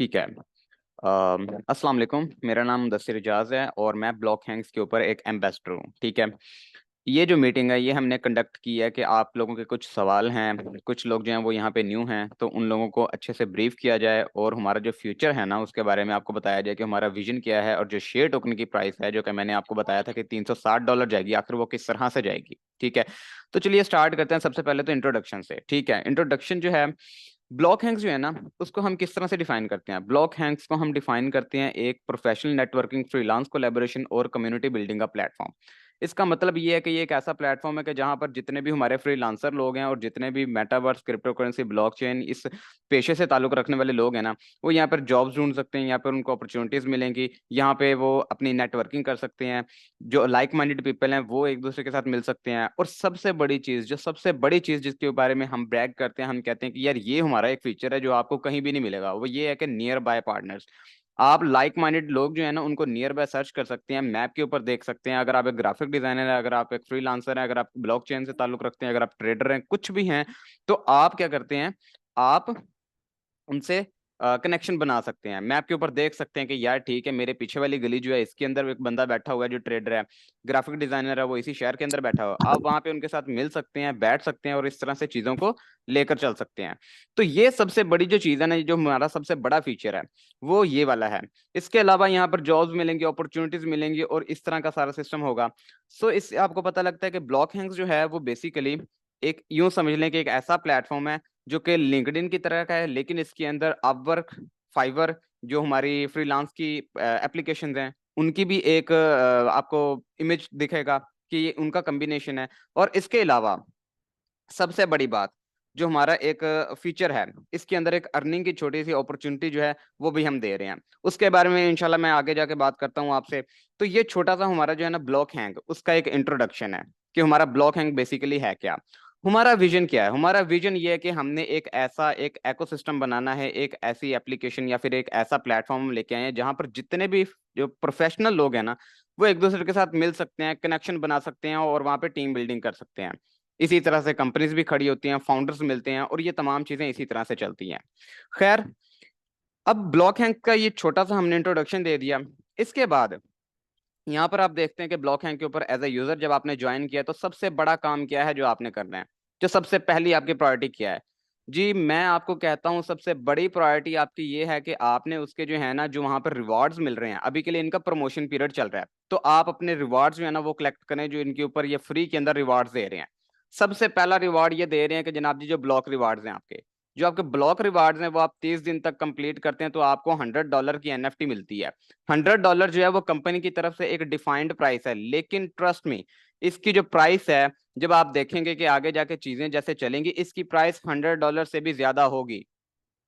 ठीक है। अस्सलाम वालेकुम, मेरा नाम दस्तिर इजाज है और मैं ब्लॉक हैंग्स के ऊपर एक एम्बेसडर हूँ। ठीक है। ये जो मीटिंग है ये हमने कंडक्ट की है कि आप लोगों के कुछ सवाल हैं, कुछ लोग जो हैं वो यहाँ पे न्यू हैं, तो उन लोगों को अच्छे से ब्रीफ किया जाए और हमारा जो फ्यूचर है ना उसके बारे में आपको बताया जाए कि हमारा विजन क्या है और जो शेयर टोकन की प्राइस है जो कि मैंने आपको बताया था कि $360 जाएगी, आखिर वो किस तरह से जाएगी। ठीक है। तो चलिए स्टार्ट करते हैं। सबसे पहले तो इंट्रोडक्शन से। ठीक है। इंट्रोडक्शन जो है, ब्लॉक हैंग्स जो है ना उसको हम किस तरह से डिफाइन करते हैं। ब्लॉक हैंग्स को हम डिफाइन करते हैं एक प्रोफेशनल नेटवर्किंग, फ्रीलांस कोलैबोरेशन और कम्युनिटी बिल्डिंग का प्लेटफॉर्म। इसका मतलब ये है कि ये एक ऐसा प्लेटफॉर्म है कि जहां पर जितने भी हमारे फ्रीलांसर लोग हैं और जितने भी मेटावर्स, क्रिप्टो करेंसी, ब्लॉकचेन इस पेशे से ताल्लुक रखने वाले लोग हैं ना, वो यहाँ पर जॉब्स ढूंढ सकते हैं, यहाँ पर उनको अपॉर्चुनिटीज मिलेंगी, यहाँ पे वो अपनी नेटवर्किंग कर सकते हैं, जो लाइक माइंडेड पीपल हैं वो एक दूसरे के साथ मिल सकते हैं। और सबसे बड़ी चीज, जो सबसे बड़ी चीज जिसके बारे में हम ब्रैग करते हैं, हम कहते हैं कि यार ये हमारा एक फीचर है जो आपको कहीं भी नहीं मिलेगा, वो ये है कि नियर बाय पार्टनर्स। आप लाइक माइंडेड लोग जो है ना उनको नियर बाय सर्च कर सकते हैं, मैप के ऊपर देख सकते हैं। अगर आप एक ग्राफिक डिजाइनर है, अगर आप एक फ्रीलांसर है, अगर आप ब्लॉकचेन से ताल्लुक रखते हैं, अगर आप ट्रेडर हैं, कुछ भी हैं, तो आप क्या करते हैं, आप उनसे कनेक्शन बना सकते हैं। मैप के ऊपर देख सकते हैं कि यार ठीक है, मेरे पीछे वाली गली जो है इसके अंदर एक बंदा बैठा हुआ है जो ट्रेडर है, ग्राफिक डिजाइनर है, वो इसी शहर के अंदर बैठा हुआ है। आप वहां पे उनके साथ मिल सकते हैं, बैठ सकते हैं और इस तरह से चीजों को लेकर चल सकते हैं। तो ये सबसे बड़ी जो चीज है ना, जो हमारा सबसे बड़ा फीचर है वो ये वाला है। इसके अलावा यहाँ पर जॉब्स मिलेंगी, अपॉर्चुनिटीज मिलेंगी और इस तरह का सारा सिस्टम होगा। सो इससे आपको पता लगता है कि ब्लॉक हैंग्स जो है वो बेसिकली एक, यूं समझ लें कि एक ऐसा प्लेटफॉर्म है जो कि लिंक्डइन की तरह का है, लेकिन इसके अंदर अपवर्क, फाइवर, जो हमारी फ्रीलांस की एप्लीकेशंस हैं, उनकी भी एक आपको इमेज दिखेगा कि ये उनका कॉम्बिनेशन है। और इसके अलावा सबसे बड़ी बात, जो हमारा एक फीचर है, इसके अंदर एक अर्निंग की छोटी सी अपॉर्चुनिटी जो है वो भी हम दे रहे हैं। उसके बारे में इंशाल्लाह मैं आगे जाके बात करता हूँ आपसे। तो ये छोटा सा हमारा जो है ना ब्लॉक हैंग, उसका एक इंट्रोडक्शन है कि हमारा ब्लॉक हैंग बेसिकली है क्या। हमारा विजन क्या है? हमारा विजन ये है कि हमने एक ऐसा एक एकोसिस्टम बनाना है, एक ऐसी एप्लीकेशन या फिर एक ऐसा प्लेटफॉर्म लेके आए हैं जहां पर जितने भी जो प्रोफेशनल लोग हैं ना वो एक दूसरे के साथ मिल सकते हैं, कनेक्शन बना सकते हैं और वहां पे टीम बिल्डिंग कर सकते हैं। इसी तरह से कंपनीज भी खड़ी होती हैं, फाउंडर्स मिलते हैं और ये तमाम चीजें इसी तरह से चलती हैं। खैर, अब ब्लॉक हैंक का ये छोटा सा हमने इंट्रोडक्शन दे दिया। इसके बाद यहाँ पर आप देखते हैं कि ब्लॉक हैंक के ऊपर एज ए यूजर जब आपने ज्वाइन किया तो सबसे बड़ा काम क्या है जो आपने करना है, जो सबसे पहली आपकी प्रायोरिटी क्या है? जी मैं आपको कहता हूँ सबसे बड़ी प्रायोरिटी आपकी ये है कि आपने उसके जो है ना, जो वहां पर रिवार्ड्स मिल रहे हैं, अभी के लिए इनका प्रमोशन पीरियड चल रहा है, तो आप अपने रिवार्ड्स जो है ना वो कलेक्ट करें जो इनके ऊपर ये फ्री के अंदर रिवार्ड्स दे रहे हैं। सबसे पहला रिवार्ड ये दे रहे हैं कि जनाब जी, जो ब्लॉक रिवार्ड्स हैं आपके, जो आपके ब्लॉक रिवार्ड्स हैं वो आप 30 दिन तक कंप्लीट करते हैं तो आपको $100 की एनएफटी मिलती है। $100 जो है वो कंपनी की तरफ से एक डिफाइंड प्राइस है, लेकिन ट्रस्ट मी, इसकी जो प्राइस है, जब आप देखेंगे कि आगे जाके चीजें जैसे चलेंगी, इसकी प्राइस $100 से भी ज्यादा होगी।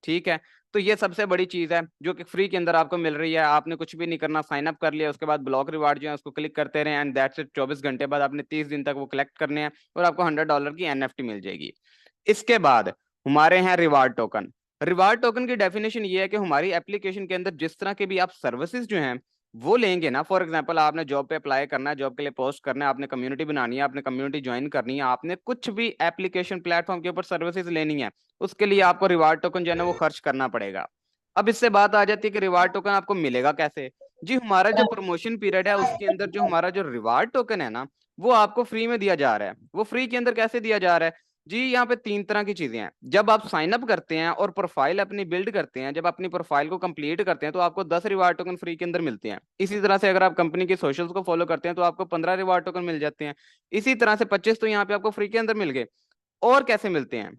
ठीक है। तो ये सबसे बड़ी चीज है जो कि फ्री के अंदर आपको मिल रही है। आपने कुछ भी नहीं करना, साइन अप कर लिया, उसके बाद ब्लॉक रिवार्ड जो है उसको क्लिक करते रहे एंड दैट्स इट। 24 घंटे बाद आपने 30 दिन तक वो कलेक्ट करने हैं और आपको $100 की एनएफटी मिल जाएगी। इसके बाद हमारे हैं रिवार्ड टोकन। रिवार्ड टोकन की डेफिनेशन ये है कि हमारी एप्लीकेशन के अंदर जिस तरह के भी आप सर्विसेज जो हैं वो लेंगे ना, फॉर एग्जांपल आपने जॉब पे अप्लाई करना है, जॉब के लिए पोस्ट करना है, आपने कम्युनिटी बनानी है, आपने कम्युनिटी ज्वाइन करनी है, आपने कुछ भी एप्लीकेशन प्लेटफॉर्म के ऊपर सर्विसेज लेनी है, उसके लिए आपको रिवार्ड टोकन जो है ना वो खर्च करना पड़ेगा। अब इससे बात आ जाती है कि रिवार्ड टोकन आपको मिलेगा कैसे। जी हमारा जो प्रमोशन पीरियड है उसके अंदर जो हमारा जो रिवार्ड टोकन है ना वो आपको फ्री में दिया जा रहा है। वो फ्री के अंदर कैसे दिया जा रहा है? जी यहाँ पे तीन तरह की चीजें हैं। जब आप साइन अप करते हैं और प्रोफाइल अपनी बिल्ड करते हैं, जब अपनी प्रोफाइल को कंप्लीट करते हैं तो आपको 10 रिवार्ड टोकन फ्री के अंदर मिलते हैं। इसी तरह से अगर आप कंपनी के सोशल्स को फॉलो करते हैं तो आपको 15 रिवार्ड टोकन मिल जाते हैं। इसी तरह से 25 तो यहाँ पे आपको फ्री के अंदर मिल गए। और कैसे मिलते हैं?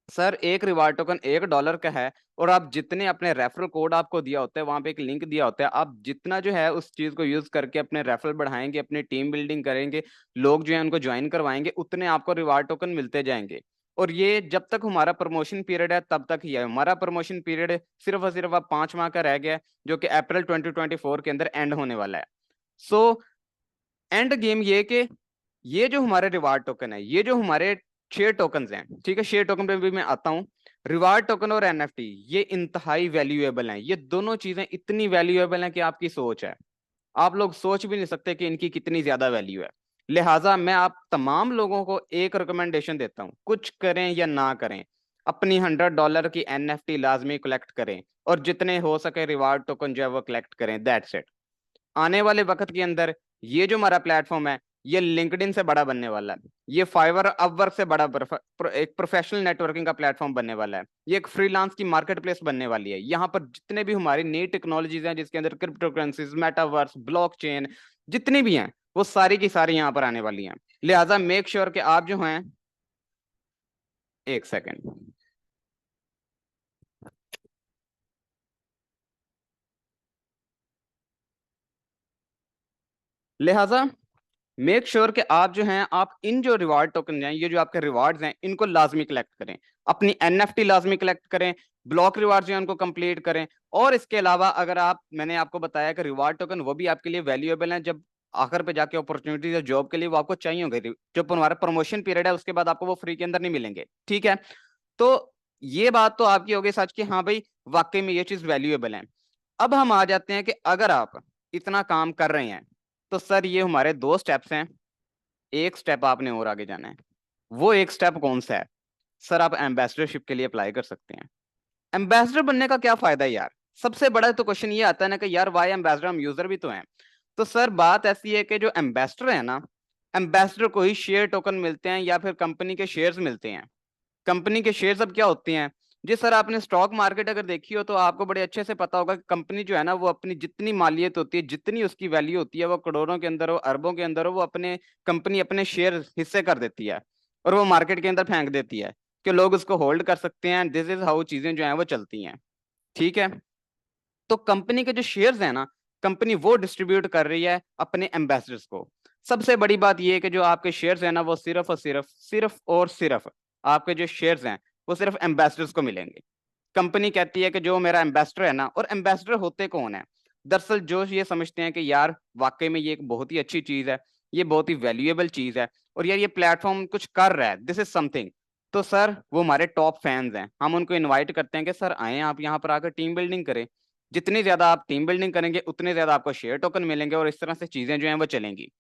सर एक रिवार्ड टोकन $1 का है और आप जितने अपने रेफरल कोड आपको दिया होता है, वहां पे एक लिंक दिया होता है, आप जितना जो है उस चीज को यूज करके अपने रेफरल बढ़ाएंगे, अपनी टीम बिल्डिंग करेंगे, लोग जो है उनको ज्वाइन करवाएंगे, उतने आपको रिवार्ड टोकन मिलते जाएंगे। और ये जब तक हमारा प्रमोशन पीरियड है तब तक ही है। हमारा प्रमोशन पीरियड सिर्फ और सिर्फ अब 5 माह का रह गया है, जो कि अप्रैल 2024 के अंदर एंड होने वाला है। सो एंड गेम ये कि ये जो हमारे रिवार्ड टोकन है, ये जो हमारे शेयर टोकन हैं, ठीक है, शेयर टोकन पे भी मैं आता हूँ। रिवार्ड टोकन और एनएफटी ये इंतहाई वैल्यूएबल हैं। ये दोनों चीजें इतनी वैल्यूएबल हैं कि आपकी सोच है, आप लोग सोच भी नहीं सकते कि इनकी कितनी ज्यादा वैल्यू है। लिहाजा मैं आप तमाम लोगों को एक रिकमेंडेशन देता हूं, कुछ करें या ना करें, अपनी $100 की NFT लाजमी कलेक्ट करें, और जितने हो सके रिवार्ड टोकन जो है वो कलेक्ट करें, दैट्स इट। आने वाले वक्त के अंदर ये जो हमारा प्लेटफॉर्म है, ये लिंक्डइन से बड़ा बनने वाला है, ये फाइवर अपवर्क से बड़ा एक प्रोफेशनल नेटवर्किंग का प्लेटफॉर्म बनने वाला है, ये एक फ्रीलांस की मार्केट प्लेस बनने वाली है। यहाँ पर जितने भी हमारी नई टेक्नोलॉजीज हैं, जिसके अंदर क्रिप्टो करेंसीज, मेटावर्स, ब्लॉकचेन, जितनी भी हैं, वो सारी की सारी यहाँ पर आने वाली हैं। लिहाजा मेक श्योर कि आप जो हैं, एक सेकेंड, लिहाजा मेक श्योर कि आप जो हैं, आप इन जो रिवार्ड टोकन हैं, ये जो आपके रिवार्ड्स हैं, इनको लाजमी कलेक्ट करें, अपनी एनएफटी लाजमी कलेक्ट करें, ब्लॉक रिवार्ड जो है उनको कंप्लीट करें। और इसके अलावा अगर आप, मैंने आपको बताया कि रिवार्ड टोकन वो भी आपके लिए वैल्यूएबल है, जब आखिर पे जाके अपॉर्चुनिटीज या जॉब के लिए वो आपको चाहिए होंगे, जब हमारा प्रमोशन पीरियड है उसके बाद आपको वो फ्री के अंदर नहीं मिलेंगे, ठीक है। तो ये बात तो आपकी होगी सच कि हाँ भाई, वाकई में ये चीज वैल्यूएबल है। अब हम आ जाते हैं कि अगर आप इतना काम कर रहे हैं, तो सर ये हमारे दो स्टेप्स हैं, एक स्टेप आपने और आगे जाना है। वो एक स्टेप कौन सा है? सर आप एम्बेसडरशिप के लिए अप्लाई कर सकते हैं। एम्बेसडर बनने का क्या फायदा है यार? सबसे बड़ा तो क्वेश्चन ये आता है ना कि यार वाई एम्बेसडर, हम यूजर भी तो हैं। तो सर बात ऐसी है कि जो एम्बेसडर है ना, एम्बेसडर को ही शेयर टोकन मिलते हैं या फिर कंपनी के शेयर्स मिलते हैं। कंपनी के शेयर्स अब क्या होते हैं? जी सर, आपने स्टॉक मार्केट अगर देखी हो तो आपको बड़े अच्छे से पता होगा कि कंपनी जो है ना, वो अपनी जितनी मालियत होती है, जितनी उसकी वैल्यू होती है, वो करोड़ों के अंदर हो, अरबों के अंदर हो, वो अपने कंपनी अपने शेयर हिस्से कर देती है, और वो मार्केट के अंदर फेंक देती है कि लोग उसको होल्ड कर सकते हैं। दिस इज हाउ चीजें जो है वो चलती हैं, ठीक है। तो कंपनी के जो शेयर्स हैं ना, कंपनी वो डिस्ट्रीब्यूट कर रही है अपने एम्बेसडर्स को। सबसे बड़ी बात यह है कि जो आपके शेयर्स हैं ना, वो सिर्फ और सिर्फ आपके जो शेयर्स हैं, वो सिर्फ एम्बेसडर्स को मिलेंगे। कंपनी कहती है कि जो मेरा एम्बेसडर है ना, और एम्बेसडर होते कौन है? दरअसल जो ये समझते हैं कि यार वाकई में ये एक बहुत ही अच्छी चीज है, ये बहुत ही वैल्यूएबल चीज है, और यार ये प्लेटफॉर्म कुछ कर रहा है, दिस इज समथिंग। तो सर वो हमारे टॉप फैंस हैं, हम उनको इनवाइट करते हैं कि सर आए आप यहाँ पर आकर टीम बिल्डिंग करें। जितनी ज्यादा आप टीम बिल्डिंग करेंगे, उतने ज्यादा आपको शेयर टोकन मिलेंगे, और इस तरह से चीजें जो हैं वो चलेंगी।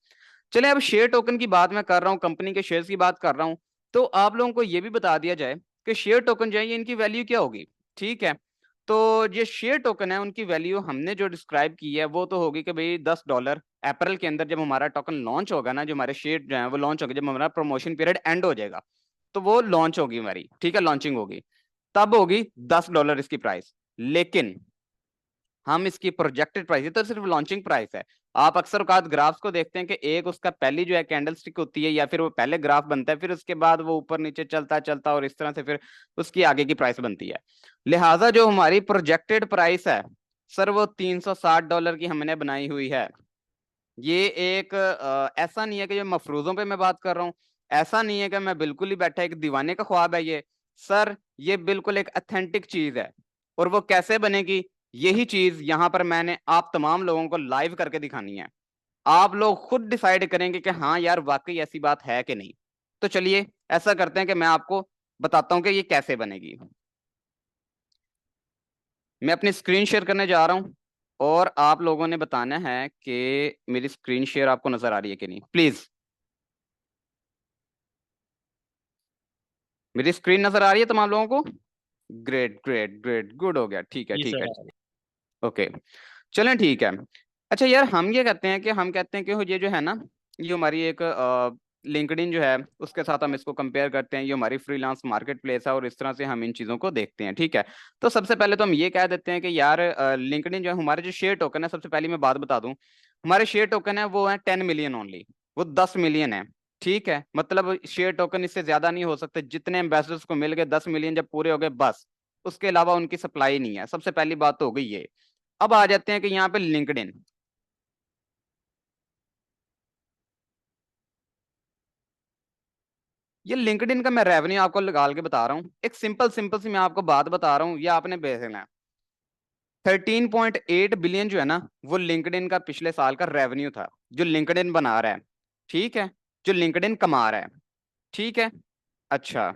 चले, अब शेयर टोकन की बात मैं कर रहा हूँ, कंपनी के शेयर्स की बात कर रहा हूँ, तो आप लोगों को ये भी बता दिया जाए कि शेयर टोकन जो है ये इनकी वैल्यू क्या होगी, ठीक है। तो ये शेयर टोकन है, उनकी वैल्यू हमने जो डिस्क्राइब की है वो तो होगी कि भाई $10 अप्रैल के अंदर, जब हमारा टोकन लॉन्च होगा ना, जो हमारे शेयर जो है वो लॉन्च होगा, जब हमारा प्रमोशन पीरियड एंड हो जाएगा, तो वो लॉन्च होगी हमारी, ठीक है, लॉन्चिंग होगी, तब होगी $10 इसकी प्राइस। लेकिन हम इसकी प्रोजेक्टेड प्राइस, ये तो सिर्फ लॉन्चिंग प्राइस है। आप अक्सर औकात ग्राफ्स को देखते हैं कि एक उसका पहली जो है कैंडल स्टिक होती है, या फिर वो पहले ग्राफ बनता है, फिर उसके बाद वो ऊपर नीचे चलता चलता, और इस तरह से फिर उसकी आगे की प्राइस बनती है। लिहाजा जो हमारी प्रोजेक्टेड प्राइस है, सर वो $360 की हमने बनाई हुई है। ये एक ऐसा नहीं है कि ये मफरूजों पे मैं बात कर रहा हूँ, ऐसा नहीं है कि मैं बिल्कुल ही बैठा एक दीवाने का ख्वाब है ये। सर ये बिल्कुल एक अथेंटिक चीज है। और वो कैसे बनेगी, यही चीज यहाँ पर मैंने आप तमाम लोगों को लाइव करके दिखानी है। आप लोग खुद डिसाइड करेंगे कि हाँ यार वाकई ऐसी बात है कि नहीं। तो चलिए ऐसा करते हैं कि मैं आपको बताता हूँ कि ये कैसे बनेगी। मैं अपनी स्क्रीन शेयर करने जा रहा हूँ, और आप लोगों ने बताना है कि मेरी स्क्रीन शेयर आपको नजर आ रही है कि नहीं, प्लीज। मेरी स्क्रीन नजर आ रही है तमाम लोगों को? ग्रेट ग्रेट ग्रेट, गुड हो गया, ठीक है जी ठीक है। सर। ओके, चलें ठीक है। अच्छा यार, हम ये कहते हैं कि ये जो है ना, ये हमारी एक लिंक्डइन जो है, उसके साथ हम इसको कंपेयर करते हैं, ये हमारी फ्रीलांस मार्केट प्लेस है, और इस तरह से हम इन चीज़ों को देखते हैं, ठीक है। तो सबसे पहले तो हम ये कह देते हैं कि यार लिंक्डइन जो है, हमारे जो शेयर टोकन है, सबसे पहले मैं बात बता दूं, हमारे शेयर टोकन है वो है 10 मिलियन ओनली, वो 10 मिलियन है, ठीक है। मतलब शेयर टोकन इससे ज्यादा नहीं हो सकते, जितने एम्बेसडर्स को मिल गए 10 मिलियन जब पूरे हो गए बस, उसके अलावा उनकी सप्लाई नहीं है। सबसे पहली बात तो हो गई ये। अब आ जाते हैं कि यहाँ पे लिंक्डइन, ये लिंक्डइन का मैं रेवेन्यू आपको निकाल के बता रहा हूँ, एक सिंपल सिंपल सी मैं आपको बात बता रहा हूँ, ये आपने बेचना है। 13.8 बिलियन जो है ना, वो लिंक्डइन का पिछले साल का रेवेन्यू था, जो लिंक्डइन बना रहा है, ठीक है, जो लिंक्डइन कमा रहा है, ठीक है। अच्छा,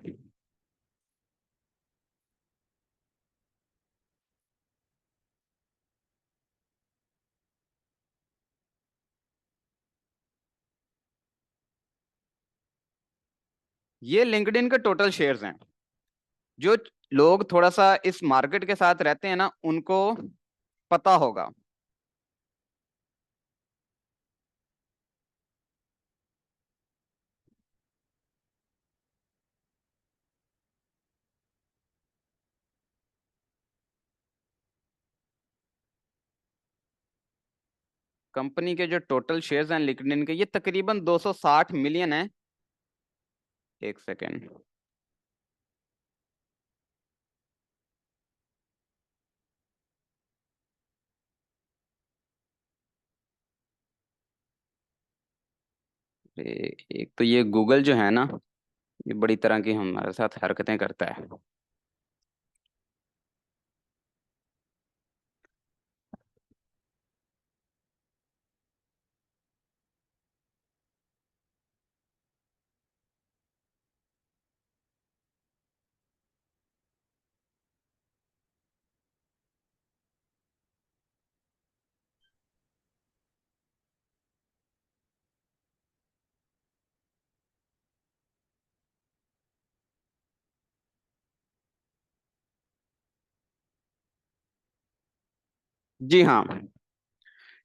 ये लिंक्डइन के टोटल शेयर्स हैं, जो लोग थोड़ा सा इस मार्केट के साथ रहते हैं ना, उनको पता होगा। कंपनी के जो टोटल शेयर्स हैं लिंक्डइन के, ये तकरीबन 260 मिलियन है। एक सेकेंड। एक तो ये गूगल जो है ना, ये बड़ी तरह की हमारे साथ हरकतें करता है। जी हाँ,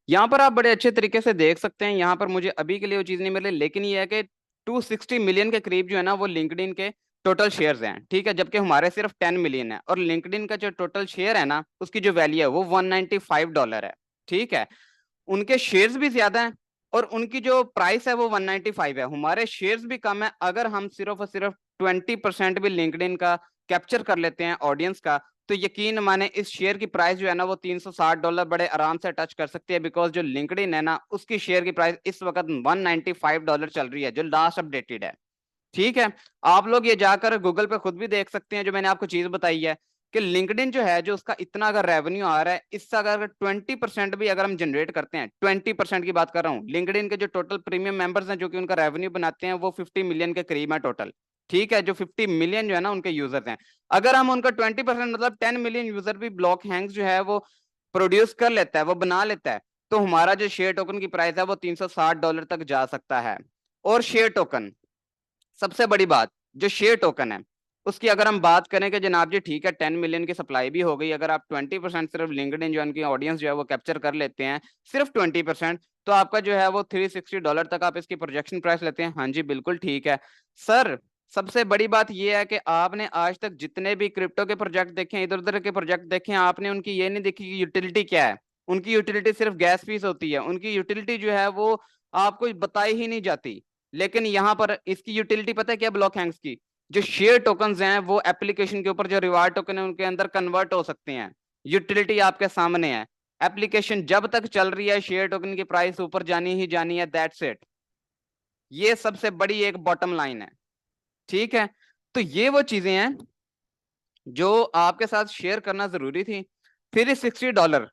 यहाँ पर आप बड़े अच्छे तरीके से देख सकते हैं। यहाँ पर मुझे अभी के लिए वो चीज़ नहीं मिली, लेकिन ये है कि 260 मिलियन के करीब जो है ना वो लिंक्डइन के टोटल शेयर्स हैं, ठीक है, जबकि हमारे सिर्फ 10 मिलियन है। और लिंक्डइन का जो टोटल शेयर है ना, उसकी जो वैल्यू है वो $195 है, ठीक है। उनके शेयर्स भी ज्यादा हैं और उनकी जो प्राइस है वो 195 है। हमारे शेयर्स भी कम है। अगर हम सिर्फ और सिर्फ 20% भी लिंक्डइन का कैप्चर कर लेते हैं ऑडियंस का, तो यकीन माने इस शेयर की प्राइस जो है ना वो $360 बड़े आराम से टच कर सकती है। बिकॉज जो लिंक्डइन है ना, उसकी शेयर की प्राइस इस वक्त $195 चल रही है, जो लास्ट अपडेटेड है, ठीक है। आप लोग ये जाकर गूगल पे खुद भी देख सकते हैं, जो मैंने आपको चीज बताई है कि लिंक्डइन जो है, जो उसका इतना अगर रेवेन्यू आ रहा है, इससे अगर 20% भी अगर हम जनरेट करते हैं, 20% की बात कर रहा हूँ, लिंक्डइन के जो टोटल प्रीमियम मेंबर्स हैं जो कि उनका रेवेन्यू बनाते हैं, वो 50 मिलियन के करीब है टोटल, ठीक है। जो 50 मिलियन जो है ना उनके यूजर्स हैं, अगर हम उनका 20% मतलब 10 मिलियन यूजर भी ब्लॉक हैंग्स जो है वो प्रोड्यूस कर लेता है, वो बना लेता है, तो हमारा जो शेयर टोकन की प्राइस है वो $360 तक जा सकता है। और शेयर टोकन, सबसे बड़ी बात, जो शेयर टोकन है उसकी अगर हम बात करें कि जनाब जी ठीक है 10 मिलियन की सप्लाई भी हो गई, अगर आप 20% सिर्फ लिंक्डइन जो उनकी ऑडियंस जो है वो कैप्चर कर लेते हैं, सिर्फ 20%, तो आपका जो है वो $360 तक आप इसकी प्रोजेक्शन प्राइस लेते हैं। हाँ जी बिल्कुल ठीक है सर। सबसे बड़ी बात यह है कि आपने आज तक जितने भी क्रिप्टो के प्रोजेक्ट देखे हैं, इधर उधर के प्रोजेक्ट देखे हैं, आपने उनकी ये नहीं देखी कि यूटिलिटी क्या है। उनकी यूटिलिटी सिर्फ गैस फीस होती है, उनकी यूटिलिटी जो है वो आपको बताई ही नहीं जाती। लेकिन यहाँ पर इसकी यूटिलिटी पता है क्या, ब्लॉक हैंग्स की जो शेयर टोकन्स हैं वो एप्लीकेशन के ऊपर जो रिवार्ड टोकन है उनके अंदर कन्वर्ट हो सकते हैं। यूटिलिटी आपके सामने है। एप्लीकेशन जब तक चल रही है, शेयर टोकन की प्राइस ऊपर जानी ही जानी है, दैट्स इट। ये सबसे बड़ी एक बॉटम लाइन है, ठीक है। तो ये वो चीजें हैं जो आपके साथ शेयर करना जरूरी थी। $360,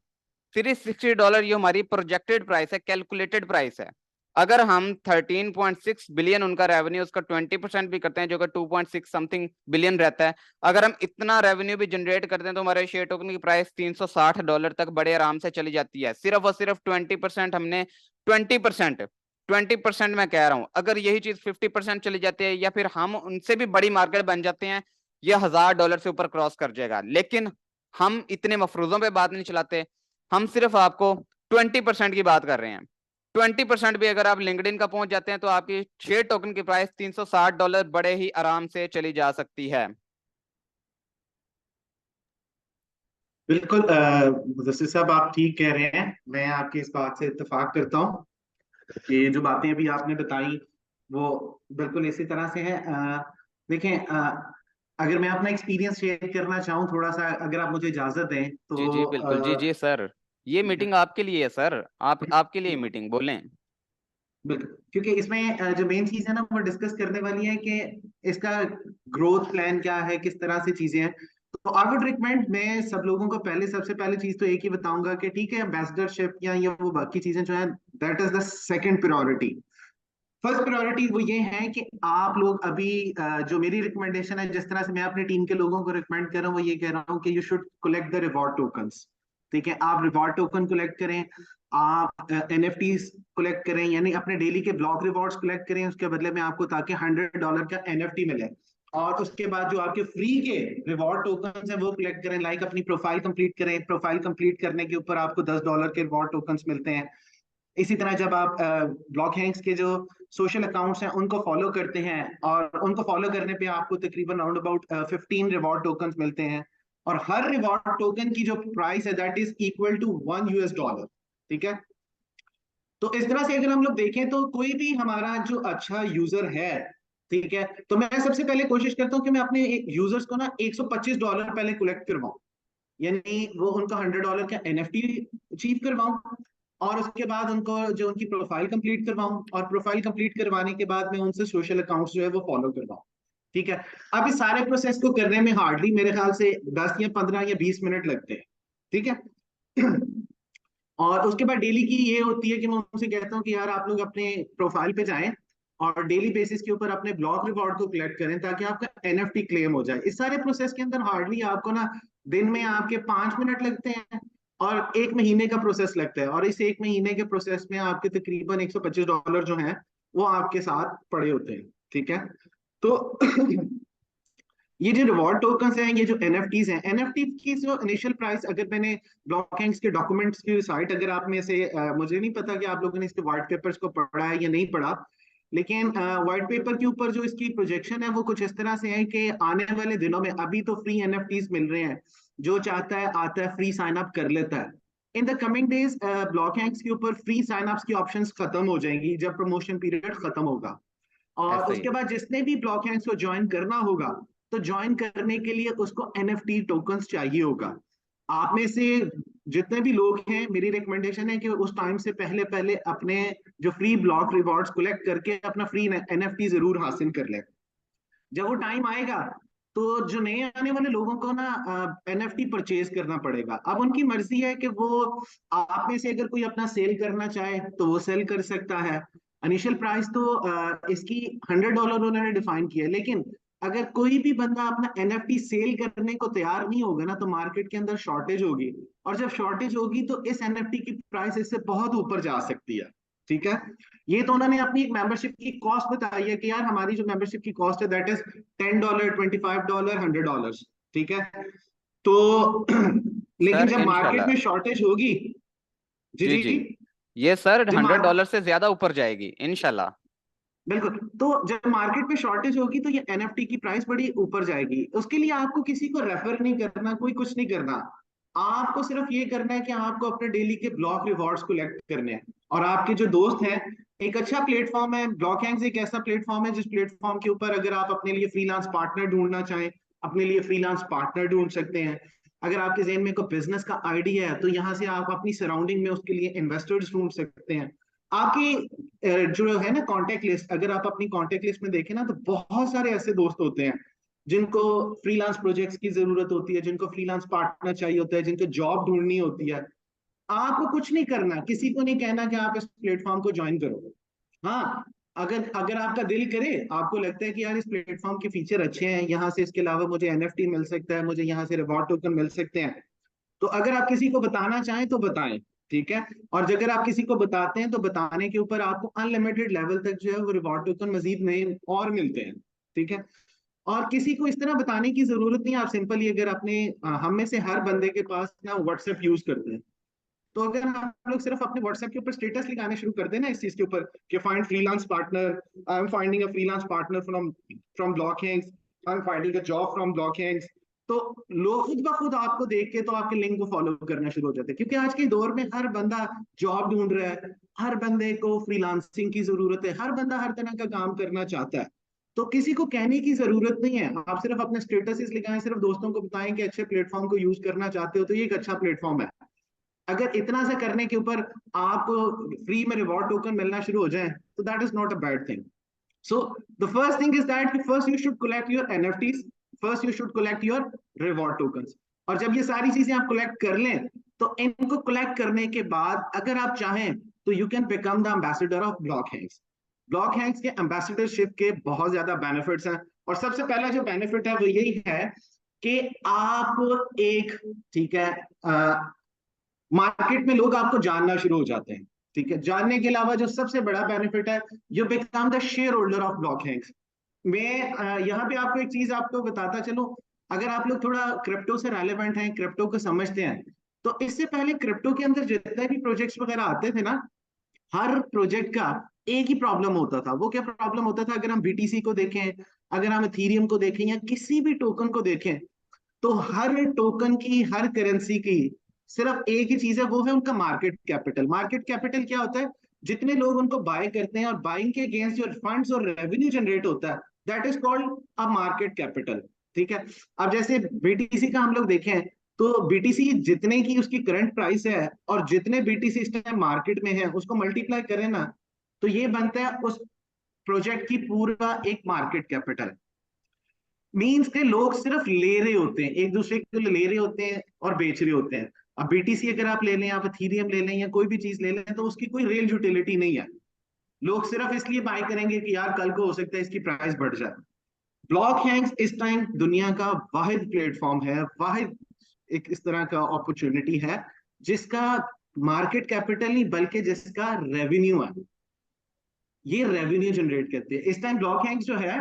$360 ये हमारी प्रोजेक्टेड प्राइस है, कैलकुलेटेड प्राइस है। अगर हम 13.6 बिलियन उनका रेवेन्यू, उसका 20% भी करते हैं जो कि 2.6 समथिंग बिलियन रहता है, अगर हम इतना रेवेन्यू भी जनरेट करते हैं तो हमारे शेयर टोकन की प्राइस $360 तक बड़े आराम से चली जाती है। सिर्फ और सिर्फ 20% हमने, 20%, 20% मैं कह रहा हूं, अगर यही चीज 50% चली जाती है या फिर हम उनसे भी बड़ी मार्केट बन जाते हैं, ये $1000 से ऊपर क्रॉस कर जाएगा। लेकिन हम इतने मफरूजों पे बात नहीं चलाते, हम सिर्फ आपको 20% की बात कर रहे हैं। 20% भी अगर आप लिंक्डइन का पहुंच जाते हैं तो आपकी शेयर टोकन की प्राइस $360 बड़े ही आराम से चली जा सकती है। बिल्कुल मुदस्सिर साहब, आप ठीक कह रहे हैं। मैं आपकी इस बात से इत्तेफाक करता हूँ कि जो बातें अभी आपने बताई वो बिल्कुल इसी तरह से है। देखें, अगर मैं अपना एक्सपीरियंस शेयर करना चाहूँ थोड़ा सा, अगर आप मुझे इजाजत दें जी जी तो बिल्कुल, जी जी सर, ये मीटिंग आपके लिए है सर, आप आपके लिए मीटिंग बोलें। बिल्कुल, क्योंकि इसमें जो मेन चीज है ना वो डिस्कस करने वाली है कि इसका ग्रोथ प्लान क्या है, किस तरह से चीजें हैं। तो आई वुड रिकमेंड, मैं सब लोगों को पहले, सबसे पहले चीज तो एक ही बताऊंगा कि ठीक है, एम्बेसडरशिप या ये वो बाकी चीजें जो है, that is the second priority. First priority वो ये है कि आप लोग अभी जो मेरी रिकमेंडेशन है, जिस तरह से मैं अपनी टीम के लोगों को रिकमेंड कर रहा हूँ, वो ये कह रहा हूँ कि you should collect the reward tokens. ठीक है, आप रिवॉर्ड टोकन कलेक्ट करें, आप एनएफटीज कलेक्ट करें, यानी अपने डेली के ब्लॉक रिवॉर्ड्स कलेक्ट करें उसके बदले में आपको, ताकि $100 का एनएफटी मिले। और उसके बाद जो आपके फ्री के रिवॉर्ड टोकन्स हैं वो कलेक्ट करें, लाइक अपनी प्रोफाइल कंप्लीट करें, प्रोफाइल कंप्लीट करने के ऊपर आपको $10 के रिवॉर्ड टोकन्स मिलते हैं। इसी तरह जब आप ब्लॉक हैंग्स के जो सोशल अकाउंट्स हैं उनको फॉलो करते हैं, और उनको फॉलो करने पे आपको तकरीबन राउंड अबाउट 15 रिवॉर्ड टोकन्स मिलते हैं, और हर रिवॉर्ड टोकन की जो प्राइस है दैट इज इक्वल टू $1। ठीक है। तो इस तरह से अगर हम लोग देखें तो कोई भी हमारा जो अच्छा यूजर है, ठीक है, तो मैं सबसे पहले कोशिश करता हूँ कि मैं अपने यूजर्स को ना $125 पहले कलेक्ट करवाऊं, यानी वो उनका $100 का एनएफटी अचीव करवाऊं, और उसके बाद उनको जो उनकी प्रोफाइल कंप्लीट करवाऊं, और प्रोफाइल कंप्लीट करवाने के बाद मैं उनसे सोशल अकाउंट्स जो है वो फॉलो करवाऊं। ठीक है। अब इस सारे प्रोसेस को करने में हार्डली मेरे ख्याल से 10 या 15 या 20 मिनट लगते हैं। ठीक है। और उसके बाद डेली की ये होती है कि मैं उनसे कहता हूँ कि यार आप लोग अपने प्रोफाइल पे जाएं और डेली बेसिस के ऊपर अपने ब्लॉक रिवॉर्ड को कलेक्ट करें ताकि आपका एनएफटी क्लेम हो जाए। इस सारे प्रोसेस के अंदर हार्डली आपको ना दिन में आपके 5 मिनट लगते हैं, और 1 महीने का प्रोसेस लगता है, और इस 1 महीने के प्रोसेस में आपके तकरीबन $125 जो हैं वो आपके साथ पड़े होते हैं। ठीक है। तो ये जो रिवॉर्ड टोकन्स हैं, ये जो एनएफटीज हैं, एनएफटी की जो इनिशियल प्राइस, अगर मैंने ब्लॉकहैंग्स के डॉक्यूमेंट्स की साइट, अगर आप में से मुझे नहीं पता कि आप लोगों ने इसके व्हाइट पेपर्स को पढ़ा है या नहीं पढ़ा, लेकिन व्हाइट पेपर के ऊपर जो इसकी प्रोजेक्शन है वो कुछ इस तरह से है कि आने वाले दिनों में, अभी तो फ्री एनएफटीज मिल रहे हैं, जो चाहता है आता है फ्री साइन अप कर लेता है। इन द कमिंग डेज ब्लॉकहैंग्स के ऊपर फ्री साइन अप्स की ऑप्शंस खत्म हो जाएंगी जब प्रमोशन पीरियड खत्म होगा, और ऐसा ही उसके है। बाद जिसने भी ब्लॉक हैंड्स को ज्वाइन करना होगा, तो ज्वाइन करने के लिए उसको एनएफटी टोकन्स चाहिए होगा। आप में से जितने भी लोग हैं, मेरी रिकमेंडेशन है कि उस टाइम से पहले पहले अपने जो फ्री ब्लॉक रिवॉर्ड्स कलेक्ट करके अपना फ्री एनएफटी जरूर हासिल कर ले। जब वो टाइम आएगा तो जो नए आने वाले लोगों को ना एनएफटी परचेज करना पड़ेगा। अब उनकी मर्जी है कि वो, आप में से अगर कोई अपना सेल करना चाहे तो वो सेल कर सकता है। इनिशियल प्राइस तो इसकी $100 उन्होंने डिफाइन किया है, लेकिन अगर कोई भी बंदा अपना एनएफटी सेल करने को तैयार नहीं होगा ना, तो मार्केट के अंदर शॉर्टेज होगी, और जब शॉर्टेज होगी तो इस एनएफटी की प्राइस इससे बहुत ऊपर जा सकती है। ठीक है। ये तो उन्होंने अपनी एक मेंबरशिप की कॉस्ट बताई है कि यार हमारी जो मेंबरशिप की कॉस्ट है दैट इज $10, $25, $100। ठीक है। तो लेकिन सर जब मार्केट इंशाल्लाह। में शॉर्टेज होगी, जी जी जी, जी। ये सर जब $100 से ज्यादा ऊपर जाएगी इंशाल्लाह। बिल्कुल, तो जब मार्केट में शॉर्टेज होगी तो ये एनएफटी की प्राइस बड़ी ऊपर जाएगी। उसके लिए आपको किसी को रेफर नहीं करना, कोई कुछ नहीं करना, आपको सिर्फ ये करना है कि आपको अपने डेली के ब्लॉक रिवॉर्ड्स कलेक्ट करने हैं। और आपके जो दोस्त हैं, एक अच्छा प्लेटफॉर्म है ब्लॉक हैंग्स, एक ऐसा प्लेटफॉर्म है जिस प्लेटफॉर्म के ऊपर अगर आप अपने लिए फ्रीलांस पार्टनर ढूंढना चाहें, अपने लिए फ्रीलांस पार्टनर ढूंढ सकते हैं। अगर आपके जहन में कोई बिजनेस का आइडिया है तो यहाँ से आप अपनी सराउंडिंग में उसके लिए इन्वेस्टर्स ढूंढ सकते हैं। आपकी जो है ना कॉन्टेक्ट लिस्ट, अगर आप अपनी कॉन्टेक्ट लिस्ट में देखें ना, तो बहुत सारे ऐसे दोस्त होते हैं जिनको फ्रीलांस प्रोजेक्ट्स की जरूरत होती है, जिनको फ्रीलांस पार्टनर चाहिए होता है, जिनको जॉब ढूंढनी होती है। आपको कुछ नहीं करना, किसी को नहीं कहना कि आप इस प्लेटफॉर्म को ज्वाइन करो। हाँ, अगर अगर आपका दिल करे, आपको लगता है कि यार इस प्लेटफॉर्म के फीचर अच्छे हैं, यहाँ से इसके अलावा मुझे एनएफटी मिल सकता है, मुझे यहाँ से रिवॉर्ड टोकन मिल सकते हैं, तो अगर आप किसी को बताना चाहें तो बताएं। ठीक है। और अगर आप किसी को बताते हैं तो बताने के ऊपर आपको अनलिमिटेड लेवल तक जो है वो रिवॉर्ड टोकन मजीद नए और मिलते हैं। ठीक है। और किसी को इस तरह बताने की जरूरत नहीं, आप सिंपली अगर अपने हम में से हर बंदे के पास ना व्हाट्सएप यूज करते हैं, तो अगर हम लोग सिर्फ अपने व्हाट्सएप के ऊपर स्टेटस लिखाने शुरू कर दें ना इस चीज के ऊपर कि find freelance partner, I am finding a freelance partner from from block Hanks, I am finding a job from block Hanks, तो लोग खुद ब खुद आपको देख के तो आपके लिंक को फॉलो करना शुरू हो जाते हैं, क्योंकि आज के दौर में हर बंदा जॉब ढूंढ रहा है, हर बंदे को फ्रीलांसिंग की जरूरत है, हर बंदा हर तरह का काम करना चाहता है। तो किसी को कहने की जरूरत नहीं है, आप सिर्फ अपने स्टेटस लिखाएं, सिर्फ दोस्तों को बताएं कि अच्छे प्लेटफॉर्म को यूज करना चाहते हो तो ये एक अच्छा प्लेटफॉर्म है। अगर इतना सा करने के ऊपर आप फ्री में रिवॉर्ड टोकन मिलना शुरू हो जाए तो that is not a bad thing. So the first thing is that first you should collect your NFTs, first you should collect your reward tokens. और जब ये सारी चीजें आप कलेक्ट कर लें, तो इनको कलेक्ट करने के बाद अगर आप चाहें तो you can become the ambassador of block Hanks. Block Hanks के एम्बेसडरशिप के बहुत ज्यादा बेनिफिट्स हैं, और सबसे पहला जो बेनिफिट है वो यही है कि आप एक, ठीक है, मार्केट में लोग आपको जानना शुरू हो जाते हैं। ठीक है। जानने के अलावा जो सबसे बड़ा बेनिफिट है, you become the share holder of block Hanks. मैं यहाँ पे आपको एक चीज आपको बताता चलो। अगर आप लोग थोड़ा क्रिप्टो से रेलेवेंट हैं, क्रिप्टो को समझते हैं, तो इससे पहले क्रिप्टो के अंदर जितने भी प्रोजेक्ट्स वगैरह आते थे ना, हर प्रोजेक्ट का एक ही प्रॉब्लम होता था। वो क्या प्रॉब्लम होता था? अगर हम बीटीसी को देखें, अगर हम इथीरियम को देखें, या किसी भी टोकन को देखें, तो हर टोकन की, हर करेंसी की सिर्फ एक ही चीज है, वो है उनका मार्केट कैपिटल। मार्केट कैपिटल क्या होता है? जितने लोग उनको बाय करते हैं, और बाइंग के अगेंस्ट जो फंड्स और रेवेन्यू जनरेट होता है, that is called a market capital. ठीक है। अब जैसे बीटीसी का हम लोग देखें, तो बीटीसी जितने की उसकी करंट प्राइस है, और जितने बीटीसी इस टाइम मार्केट में है, उसको मल्टीप्लाई करें ना, तो ये बनता है उस प्रोजेक्ट की पूरा एक मार्केट कैपिटल। मीन्स के लोग सिर्फ ले रहे होते हैं, एक दूसरे को ले रहे होते हैं और बेच रहे होते हैं। अब बीटीसी अगर आप ले लें, आप इथीरियम ले लें, या कोई भी चीज ले लें, तो उसकी कोई रियल यूटिलिटी नहीं है। लोग सिर्फ इसलिए बाय करेंगे कि यार कल को हो सकता है इसकी प्राइस बढ़ जाए। ब्लॉक हैंग्स इस टाइम दुनिया का वाहिद प्लेटफॉर्म है, वाहिद एक इस तरह का अपॉर्चुनिटी है, जिसका मार्केट कैपिटल नहीं बल्कि जिसका रेवेन्यू है, ये रेवेन्यू जनरेट करते हैं। इस टाइम ब्लॉक हैंग्स जो है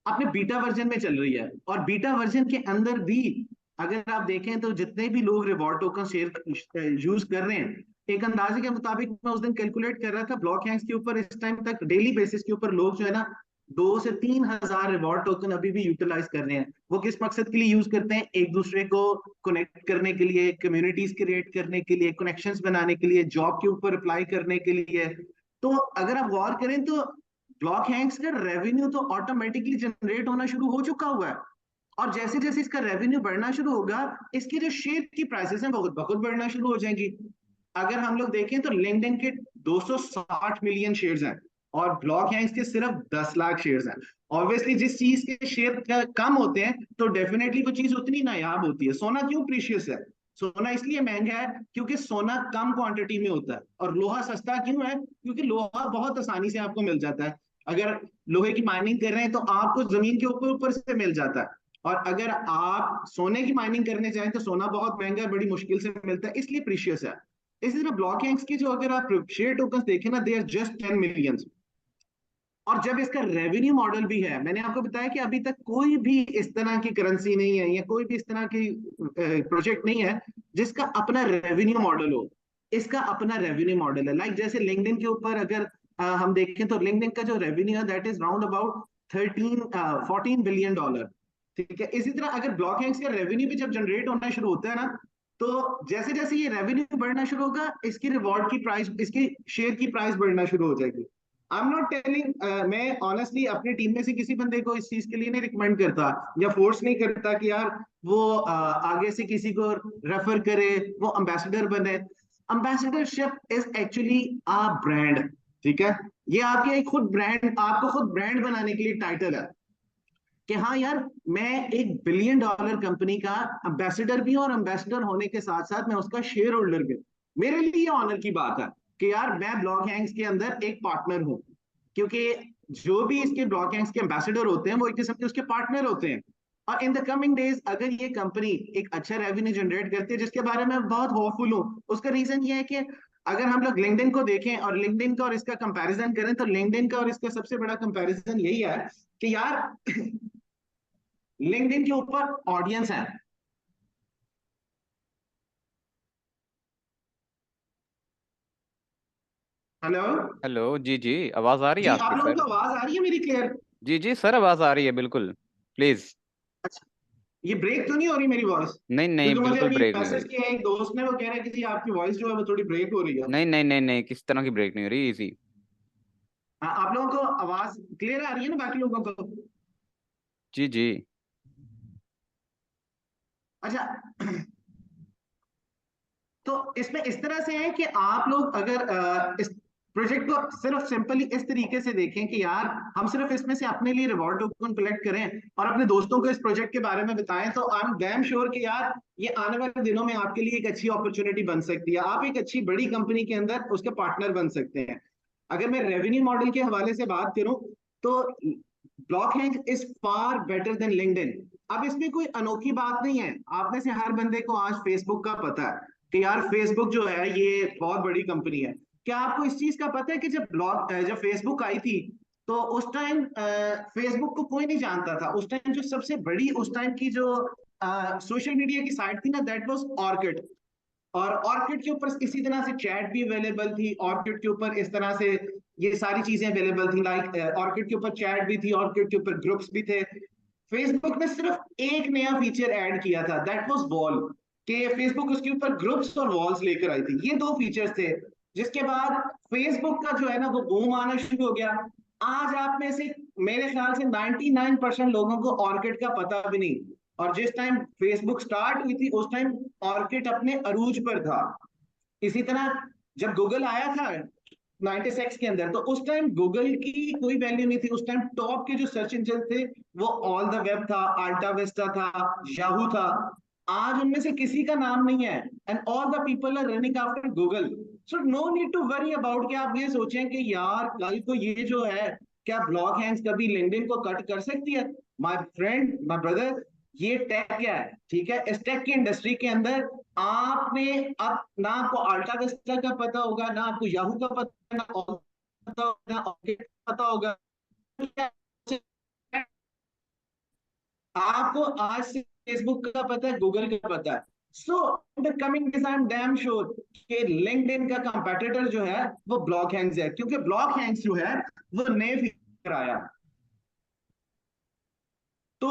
अपने बीटा वर्जन में चल रही है, और बीटा वर्जन के अंदर भी अगर आप देखें तो जितने भी लोग रिवॉर्ड टोकन शेयर यूज कर रहे हैं, एक अंदाजे के मुताबिक मैं उस दिन कैलकुलेट कर रहा था, ब्लॉक हैंग्स के ऊपर इस टाइम तक डेली बेसिस के ऊपर लोग जो है ना 2 से 3 हजार रिवॉर्ड टोकन अभी भी यूटिलाइज कर रहे हैं। वो किस मकसद के लिए यूज करते हैं? एक दूसरे को कनेक्ट करने के लिए, कम्युनिटीज क्रिएट करने के लिए, कनेक्शंस बनाने के लिए, जॉब के ऊपर अप्लाई करने के लिए। तो अगर आप गौर करें तो ब्लॉक हैंग्स का रेवेन्यू तो ऑटोमेटिकली जनरेट होना शुरू हो चुका हुआ है। और जैसे जैसे इसका रेवेन्यू बढ़ना शुरू होगा, इसकी जो शेयर की प्राइसेस हैं बहुत बहुत बढ़ना शुरू हो जाएंगी। अगर हम लोग देखें तो लिंक्डइन के 260 मिलियन शेयर्स हैं, और ब्लॉक हैंग्स के सिर्फ 10 लाख शेयर्स हैं। ऑब्वियसली जिस चीज के शेयर कम होते हैं, तो डेफिनेटली वो चीज उतनी नायाब होती है। सोना क्यों प्रीशियस है? सोना इसलिए महंगा है क्योंकि सोना कम क्वांटिटी में होता है। और लोहा सस्ता क्यों है? क्योंकि लोहा बहुत आसानी से आपको मिल जाता है। अगर लोहे की माइनिंग कर रहे हैं तो आपको जमीन के ऊपर ऊपर से मिल जाता है। और अगर आप सोने की माइनिंग करने जाएं तो सोना बहुत महंगा है, बड़ी मुश्किल से मिलता है, इसलिए प्रीशियस है। इसी तरह ब्लॉक हैंग्स की जो अगर आप शेयर टोकन देखें ना, दे आर जस्ट 10 मिलियन। और जब इसका रेवेन्यू मॉडल भी है, मैंने आपको बताया कि अभी तक कोई भी इस तरह की करेंसी नहीं है, या कोई भी इस तरह की प्रोजेक्ट नहीं है जिसका अपना रेवेन्यू मॉडल हो। इसका अपना रेवेन्यू मॉडल है। लाइक जैसे लिंक्डइन के ऊपर अगर हम देखें, तो लिंक्डइन का जो रेवेन्यू है that is round about 14 billion dollar. ठीक है। इसी तरह अगर ब्लॉक हैंग्स का रेवेन्यू भी जब जनरेट होना शुरू होता है ना, तो जैसे जैसे ये रेवेन्यू बढ़ना शुरू होगा, इसकी रिवॉर्ड की प्राइस, इसकी शेयर की प्राइस बढ़ना शुरू हो जाएगी। आई एम नॉट टेलिंग, मैं ऑनेस्टली अपनी टीम में से किसी बंदे को इस चीज के लिए नहीं रिकमेंड करता, या फोर्स नहीं करता कि यार वो आगे से किसी को रेफर करे, वो एम्बेसडर बने। Ambassadorship is actually a brand. ठीक है। ये आपके एक खुद ब्रांड, आपको खुद ब्रांड बनाने के लिए टाइटल है कि हाँ यार, मैं एक $1 बिलियन कंपनी का एम्बेसडर भी हूं, और एम्बेसडर होने के साथ साथ मैं उसका शेयर होल्डर भी हूं। मेरे लिए ऑनर की बात है कि यार मैं ब्लॉक हैंग्स के अंदर एक पार्टनर हूं। क्योंकि जो भी इसके ब्लॉक हैंग्स के एम्बेसडर होते हैं, वो एक किस्म के उसके पार्टनर होते हैं। और इन द कमिंग डेज अगर ये कंपनी एक अच्छा रेवेन्यू जनरेट करती है, जिसके बारे में बहुत होपफुल हूँ, उसका रीजन ये है कि अगर हम लोग लिंक्डइन को देखें और लिंक्डइन का और इसका कंपैरिजन करें, तो लिंक्डइन का और इसका सबसे बड़ा कंपैरिजन यही है कि यार लिंक्डइन के ऊपर ऑडियंस है। हेलो। हेलो, जी जी, आवाज़ आ रही है जी, आपकी आप लोगों सर? को आवाज आ रही है मेरी क्लियर? जी जी सर, आवाज़ आ रही है बिल्कुल। प्लीज़। अच्छा, ये ब्रेक तो नहीं हो रही मेरी वॉइस? नहीं नहीं, क्योंकि मुझे बिल्कुल अभी ब्रेक नहीं हो मैसेज रही। किया है एक दोस्त ने, वो कह रहा है कि जी आपकी वॉइस जो है वो थोड़ी ब्रेक हो रही है। नहीं नहीं नहीं नहीं, किस तरह की ब्रेक नहीं हो रही, इजी। हाँ, आप लोगों को आवाज क्लियर आ रही है ना बाकी लोगों को? जी जी। अच्छा। तो इसमें इस तरह से है कि आप लोग अगर इस प्रोजेक्ट को सिर्फ सिंपली इस तरीके से देखें कि यार हम सिर्फ इसमें से अपने लिए रिवॉर्ड टोकन कलेक्ट करें और अपने दोस्तों को इस प्रोजेक्ट के बारे में बताएं, तो आई एम डैम श्योर कि यार ये आने वाले दिनों में आपके लिए एक अच्छी अपॉर्चुनिटी बन सकती है। आप एक अच्छी बड़ी कंपनी के अंदर उसके पार्टनर बन सकते हैं। अगर मैं रेवेन्यू मॉडल के हवाले से बात करूं, तो block hang is far better than LinkedIn. अब इसमें कोई अनोखी बात नहीं है। आप में से हर बंदे को आज फेसबुक का पता है कि यार फेसबुक जो है ये बहुत बड़ी कंपनी है। क्या आपको इस चीज का पता है कि जब फेसबुक आई थी, तो उस टाइम फेसबुक को कोई नहीं जानता था। उस टाइम जो सबसे बड़ी उस टाइम की जो सोशल मीडिया की साइट थी ना, दैट वाज ऑर्किड। और ऑर्किड के ऊपर इसी तरह से चैट भी अवेलेबल थी, ऑर्किड के ऊपर इस तरह से ये सारी चीजें अवेलेबल थी। लाइक ऑर्किड के ऊपर चैट भी थी, ऑर्किड के ऊपर ग्रुप्स भी थे। फेसबुक ने सिर्फ एक नया फीचर ऐड किया था, दैट वाज वॉल। कि फेसबुक उसके ऊपर ग्रुप्स और वॉल्स लेकर आई थी, ये दो फीचर्स थे। जिसके बाद फेसबुक का जो है ना वो बूम आना शुरू हो गया। आज आप में से मेरे ख्याल से 99% लोगों को ऑर्किड का पता भी नहीं। और जिस टाइम फेसबुक स्टार्ट हुई थी उस टाइम ऑर्किड अपने अरूज पर था। इसी तरह जब गूगल आया था 96 के अंदर, तो उस टाइम गूगल की कोई वैल्यू नहीं थी। उस टाइम टॉप के जो सर्च इंजन थे वो ऑल द वेब था, अल्टा विस्टा था, याहू था। आज उनमें से किसी का नाम नहीं है, and all the people are running after Google. So no need to worry about कि आप ये सोचें कि यार कल को ये जो है, क्या ब्लॉक हैंड्स कभी लिंक्डइन को कट कर सकती है? माय फ्रेंड, माय ब्रदर, ये टेक क्या है, ठीक है? इस टेक की इंडस्ट्री के अंदर आपने अब ना आपको अल्टा विस्टा का पता होगा, ना आपको याहू का पता, ना पता होगा, ना ऑर्किड का पता होगा। आपको आज से फेसबुक का पता है, गूगल का पता है। So in the coming days I am damn sure कि लिंक्डइन का कंपेटिटर जो है वो ब्लॉक हैंग्स है, क्योंकि ब्लॉक हैंग्स जो है वो नए फीचर आया। तो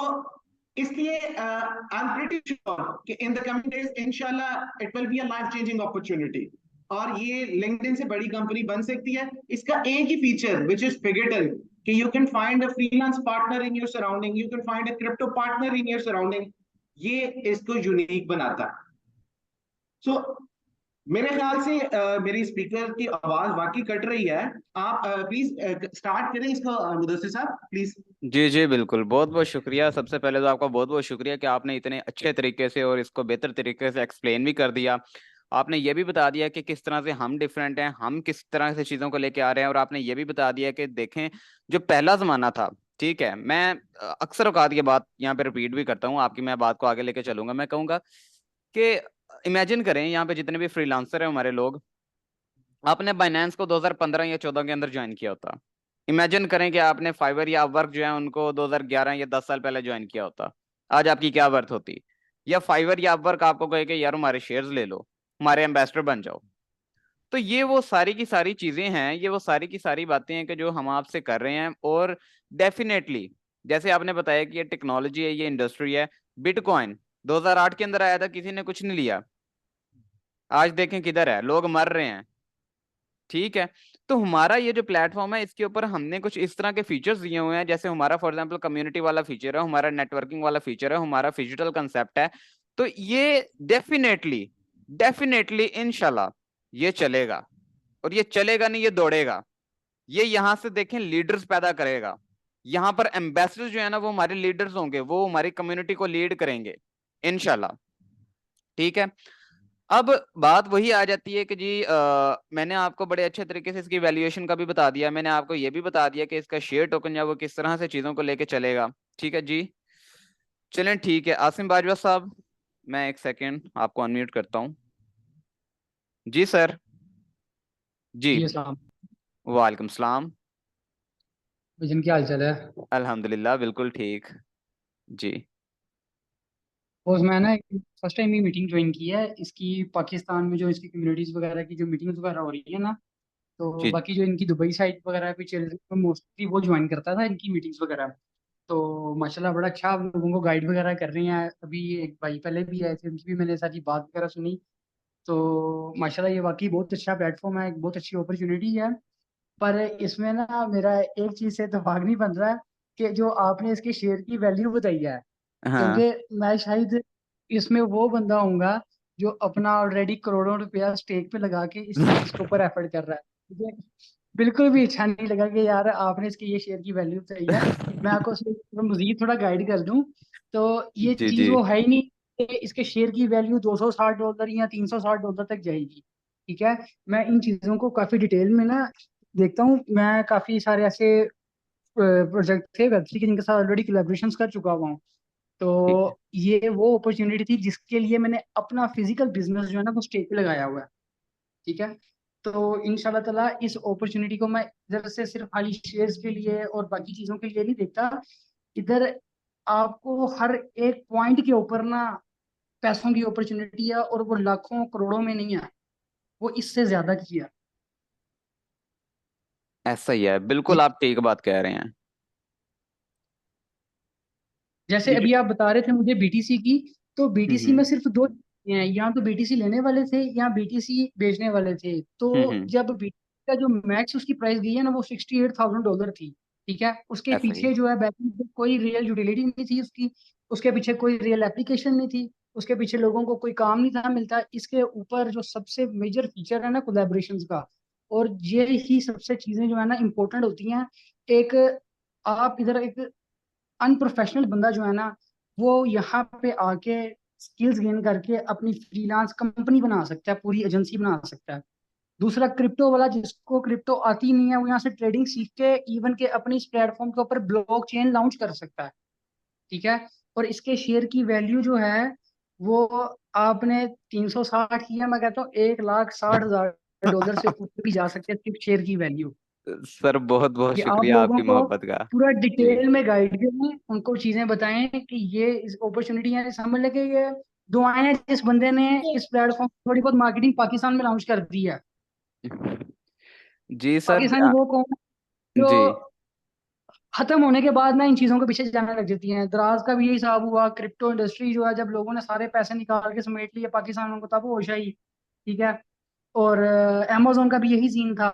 इसलिए आई एम प्रीटी श्योर कि इन द कमिंग डेज इंशाल्लाह it will be a life changing opportunity. और ये लिंक्डइन से बड़ी कंपनी बन सकती है। इसका एक ही फीचर विच इज पिगेटल, कि you can find a freelance partner in your surrounding, you can find a crypto partner in your surrounding. ये इसको यूनिक बनाता है। सो मेरे ख्याल से मेरी स्पीकर की आवाज वाकई कट रही है। आप प्लीज स्टार्ट करें इसको, मुदस्सिर साहब प्लीज। जी जी बिल्कुल, बहुत बहुत शुक्रिया। सबसे पहले तो आपका बहुत बहुत शुक्रिया कि आपने इतने अच्छे तरीके से और इसको बेहतर तरीके से एक्सप्लेन भी कर दिया। आपने ये भी बता दिया कि किस तरह से हम डिफरेंट हैं, हम किस तरह से चीज़ों को लेके आ रहे हैं, और आपने ये भी बता दिया कि देखें जो पहला ज़माना था, ठीक है। मैं अक्सर औकात ये बात यहाँ पे रिपीट भी करता हूँ आपकी, मैं बात को आगे लेके चलूंगा। मैं कहूँगा कि इमेजिन करें यहाँ पे जितने भी फ्रीलांसर हैं हमारे लोग, आपने बाइनेंस को 2015 या 14 के अंदर ज्वाइन किया होता। इमेजिन करें कि आपने फाइवर या अपवर्क जो है उनको 2011 या 10 साल पहले ज्वाइन किया होता, आज आपकी क्या वर्थ होती? या फाइवर या अपवर्क आपको कहे कि यार हमारे शेयर्स ले लो, हमारे एम्बेसडर बन जाओ। तो ये वो सारी की सारी चीजें हैं, ये वो सारी की सारी बातें हैं कि जो हम आपसे कर रहे हैं। और डेफिनेटली जैसे आपने बताया कि ये टेक्नोलॉजी है, ये इंडस्ट्री है। बिटकॉइन 2008 के अंदर आया था, किसी ने कुछ नहीं लिया। आज देखें किधर है, लोग मर रहे हैं, ठीक है। तो हमारा ये जो प्लेटफॉर्म है इसके ऊपर हमने कुछ इस तरह के फीचर्स दिए हुए हैं, जैसे हमारा फॉर एग्जांपल कम्युनिटी वाला फीचर है, हमारा नेटवर्किंग वाला फीचर है, हमारा फिजिटल कंसेप्ट है। तो ये डेफिनेटली डेफिनेटली इंशाल्लाह ये चलेगा। और ये चलेगा नहीं, ये दौड़ेगा। ये यहां से देखें लीडर्स पैदा करेगा। यहाँ पर एम्बेसडर्स जो है ना वो हमारे लीडर्स होंगे, वो हमारी कम्युनिटी को लीड करेंगे इंशाल्लाह, ठीक है। अब बात वही आ जाती है कि जी मैंने आपको बड़े अच्छे तरीके से इसकी वैल्यूएशन का भी बता दिया, मैंने आपको ये भी बता दिया कि इसका शेयर टोकन या वो किस तरह से चीजों को लेके चलेगा, ठीक है जी। चलें ठीक है, आसिम बाजवा साहब, मैं एक सेकेंड आपको अनम्यूट करता हूँ। जी सर। जी। जी अस्सलाम। वालेकुम सलाम। भजन क्या हाल चाल है? अल्हम्दुलिल्लाह बिल्कुल ठीक। जी बस मैं ना फर्स्ट टाइम ये मीटिंग ज्वाइन की है इसकी, पाकिस्तान में जो इसकी कम्युनिटीज वगैरह की जो मीटिंग्स वगैरह हो रही है ना, तो जी बाकी जो इनकी दुबई साइड वगैरह पे चल रही है मोस्टली वो ज्वाइन करता था इनकी मीटिंग्स वगैरह। तो माशाल्लाह बड़ा अच्छा आप लोगों को गाइड वगैरह कर रही हैं। अभी एक भाई पहले भी आए थे, उनकी भी मैंने सारी बात वगैरह सुनी। तो माशाल्लाह ये वाकई बहुत अच्छा प्लेटफॉर्म है, एक बहुत अच्छी अपॉर्चुनिटी है। पर इसमें ना मेरा एक चीज़ से इत्तेफाक नहीं बन रहा है कि जो आपने इसके शेयर की वैल्यू बताई है, हाँ। क्योंकि मैं शायद इसमें वो बंदा होऊंगा जो अपना ऑलरेडी करोड़ों रुपया स्टेक पे लगा के इस चीज के ऊपर एफर्ट कर रहा है। मुझे बिल्कुल भी अच्छा नहीं लगा कि यार आपने इसके ये शेयर की वैल्यू बताई है। मैं आपको मजीद थोड़ा गाइड कर दूं, तो ये जी चीज जी वो है ही नहीं कि इसके शेयर की वैल्यू $260 या $360 तक जाएगी, ठीक है। मैं इन चीजों को काफी डिटेल में ना देखता हूँ। मैं काफी सारे ऐसे प्रोजेक्ट थे वेब3 के जिनके साथ ऑलरेडी कोलैबोरेशंस कर चुका हुआ हूँ। ठीक है। तो ये वो अपॉर्चुनिटी थी जिसके लिए मैंने अपना फिजिकल बिजनेस जो है ना वो स्टेक पे लगाया हुआ है, ठीक है। तो इंशाल्लाह ताला इस अपॉर्चुनिटी को मैं इधर से सिर्फ खाली शेयर्स के लिए और बाकी चीज़ों के लिए नहीं देखता। इधर आपको हर एक पॉइंट के ऊपर ना पैसों की अपॉर्चुनिटी है, और वो लाखों करोड़ों में नहीं है, वो इससे ज्यादा की है। ऐसा ही है, जी। बिल्कुल आप ठीक बात कह रहे हैं। जैसे ये जो अभी आप बता रहे थे मुझे बीटीसी की, तो बीटीसी में हम्म सिर्फ दो चीजें हैं, या तो बीटीसी लेने वाले थे या बीटीसी बेचने वाले थे। तो हम्म। जब बीटीसी का जो मैक्स उसकी प्राइस गई है ना, वो $68,000 थी। ठीक है, उसके ऐसा ही। पीछे जो है बैकएंड पे कोई रियल यूटिलिटी नहीं थी उसकी, उसके पीछे कोई रियल एप्लीकेशन नहीं थी, उसके पीछे लोगों को कोई काम नहीं था मिलता। इसके ऊपर जो सबसे मेजर फीचर है ना कोलैबोरेशंस का, और ये ही सबसे चीजें जो है ना इम्पोर्टेंट होती हैं। एक आप इधर एक अनप्रोफेशनल बंदा जो है ना, वो यहाँ पे आके स्किल्स गेन करके अपनी फ्रीलांस कंपनी बना सकता है, पूरी एजेंसी बना सकता है। दूसरा क्रिप्टो वाला, जिसको क्रिप्टो आती नहीं है, वो यहाँ से ट्रेडिंग सीख के इवन के अपनी इस प्लेटफॉर्म के ऊपर ब्लॉक चेन लॉन्च कर सकता है। ठीक है, और इसके शेयर की वैल्यू जो है वो, आपने 360 किया, मैं कहता हूँ $1,60,000 से ऊपर भी जा सकते हैं सिर्फ शेयर की वैल्यू। सर बहुत बहुत कि आप शुक्रिया लोगों आपकी को मोहब्बत का। पूरा जी। डिटेल में गाइड करें, उनको चीजें बताएं कि ये इस अपॉर्चुनिटी है, समझ लेके ये दुआएं हैं जिस बंदे ने इस प्लेटफॉर्म थोड़ी बहुत मार्केटिंग पाकिस्तान में लॉन्च कर दी है। जी सर। पाकिस्तानी वो कौन है जो जी। खत्म होने के बाद ना इन चीजों के पीछे जाने लग जाती हैं। दराज का भी यही हिसाब हुआ, क्रिप्टो इंडस्ट्री जो है, जब लोगों ने सारे पैसे निकाल के समेट लिए पाकिस्तान को, तब होश आई। ठीक है, और अमेजोन का भी यही सीन था।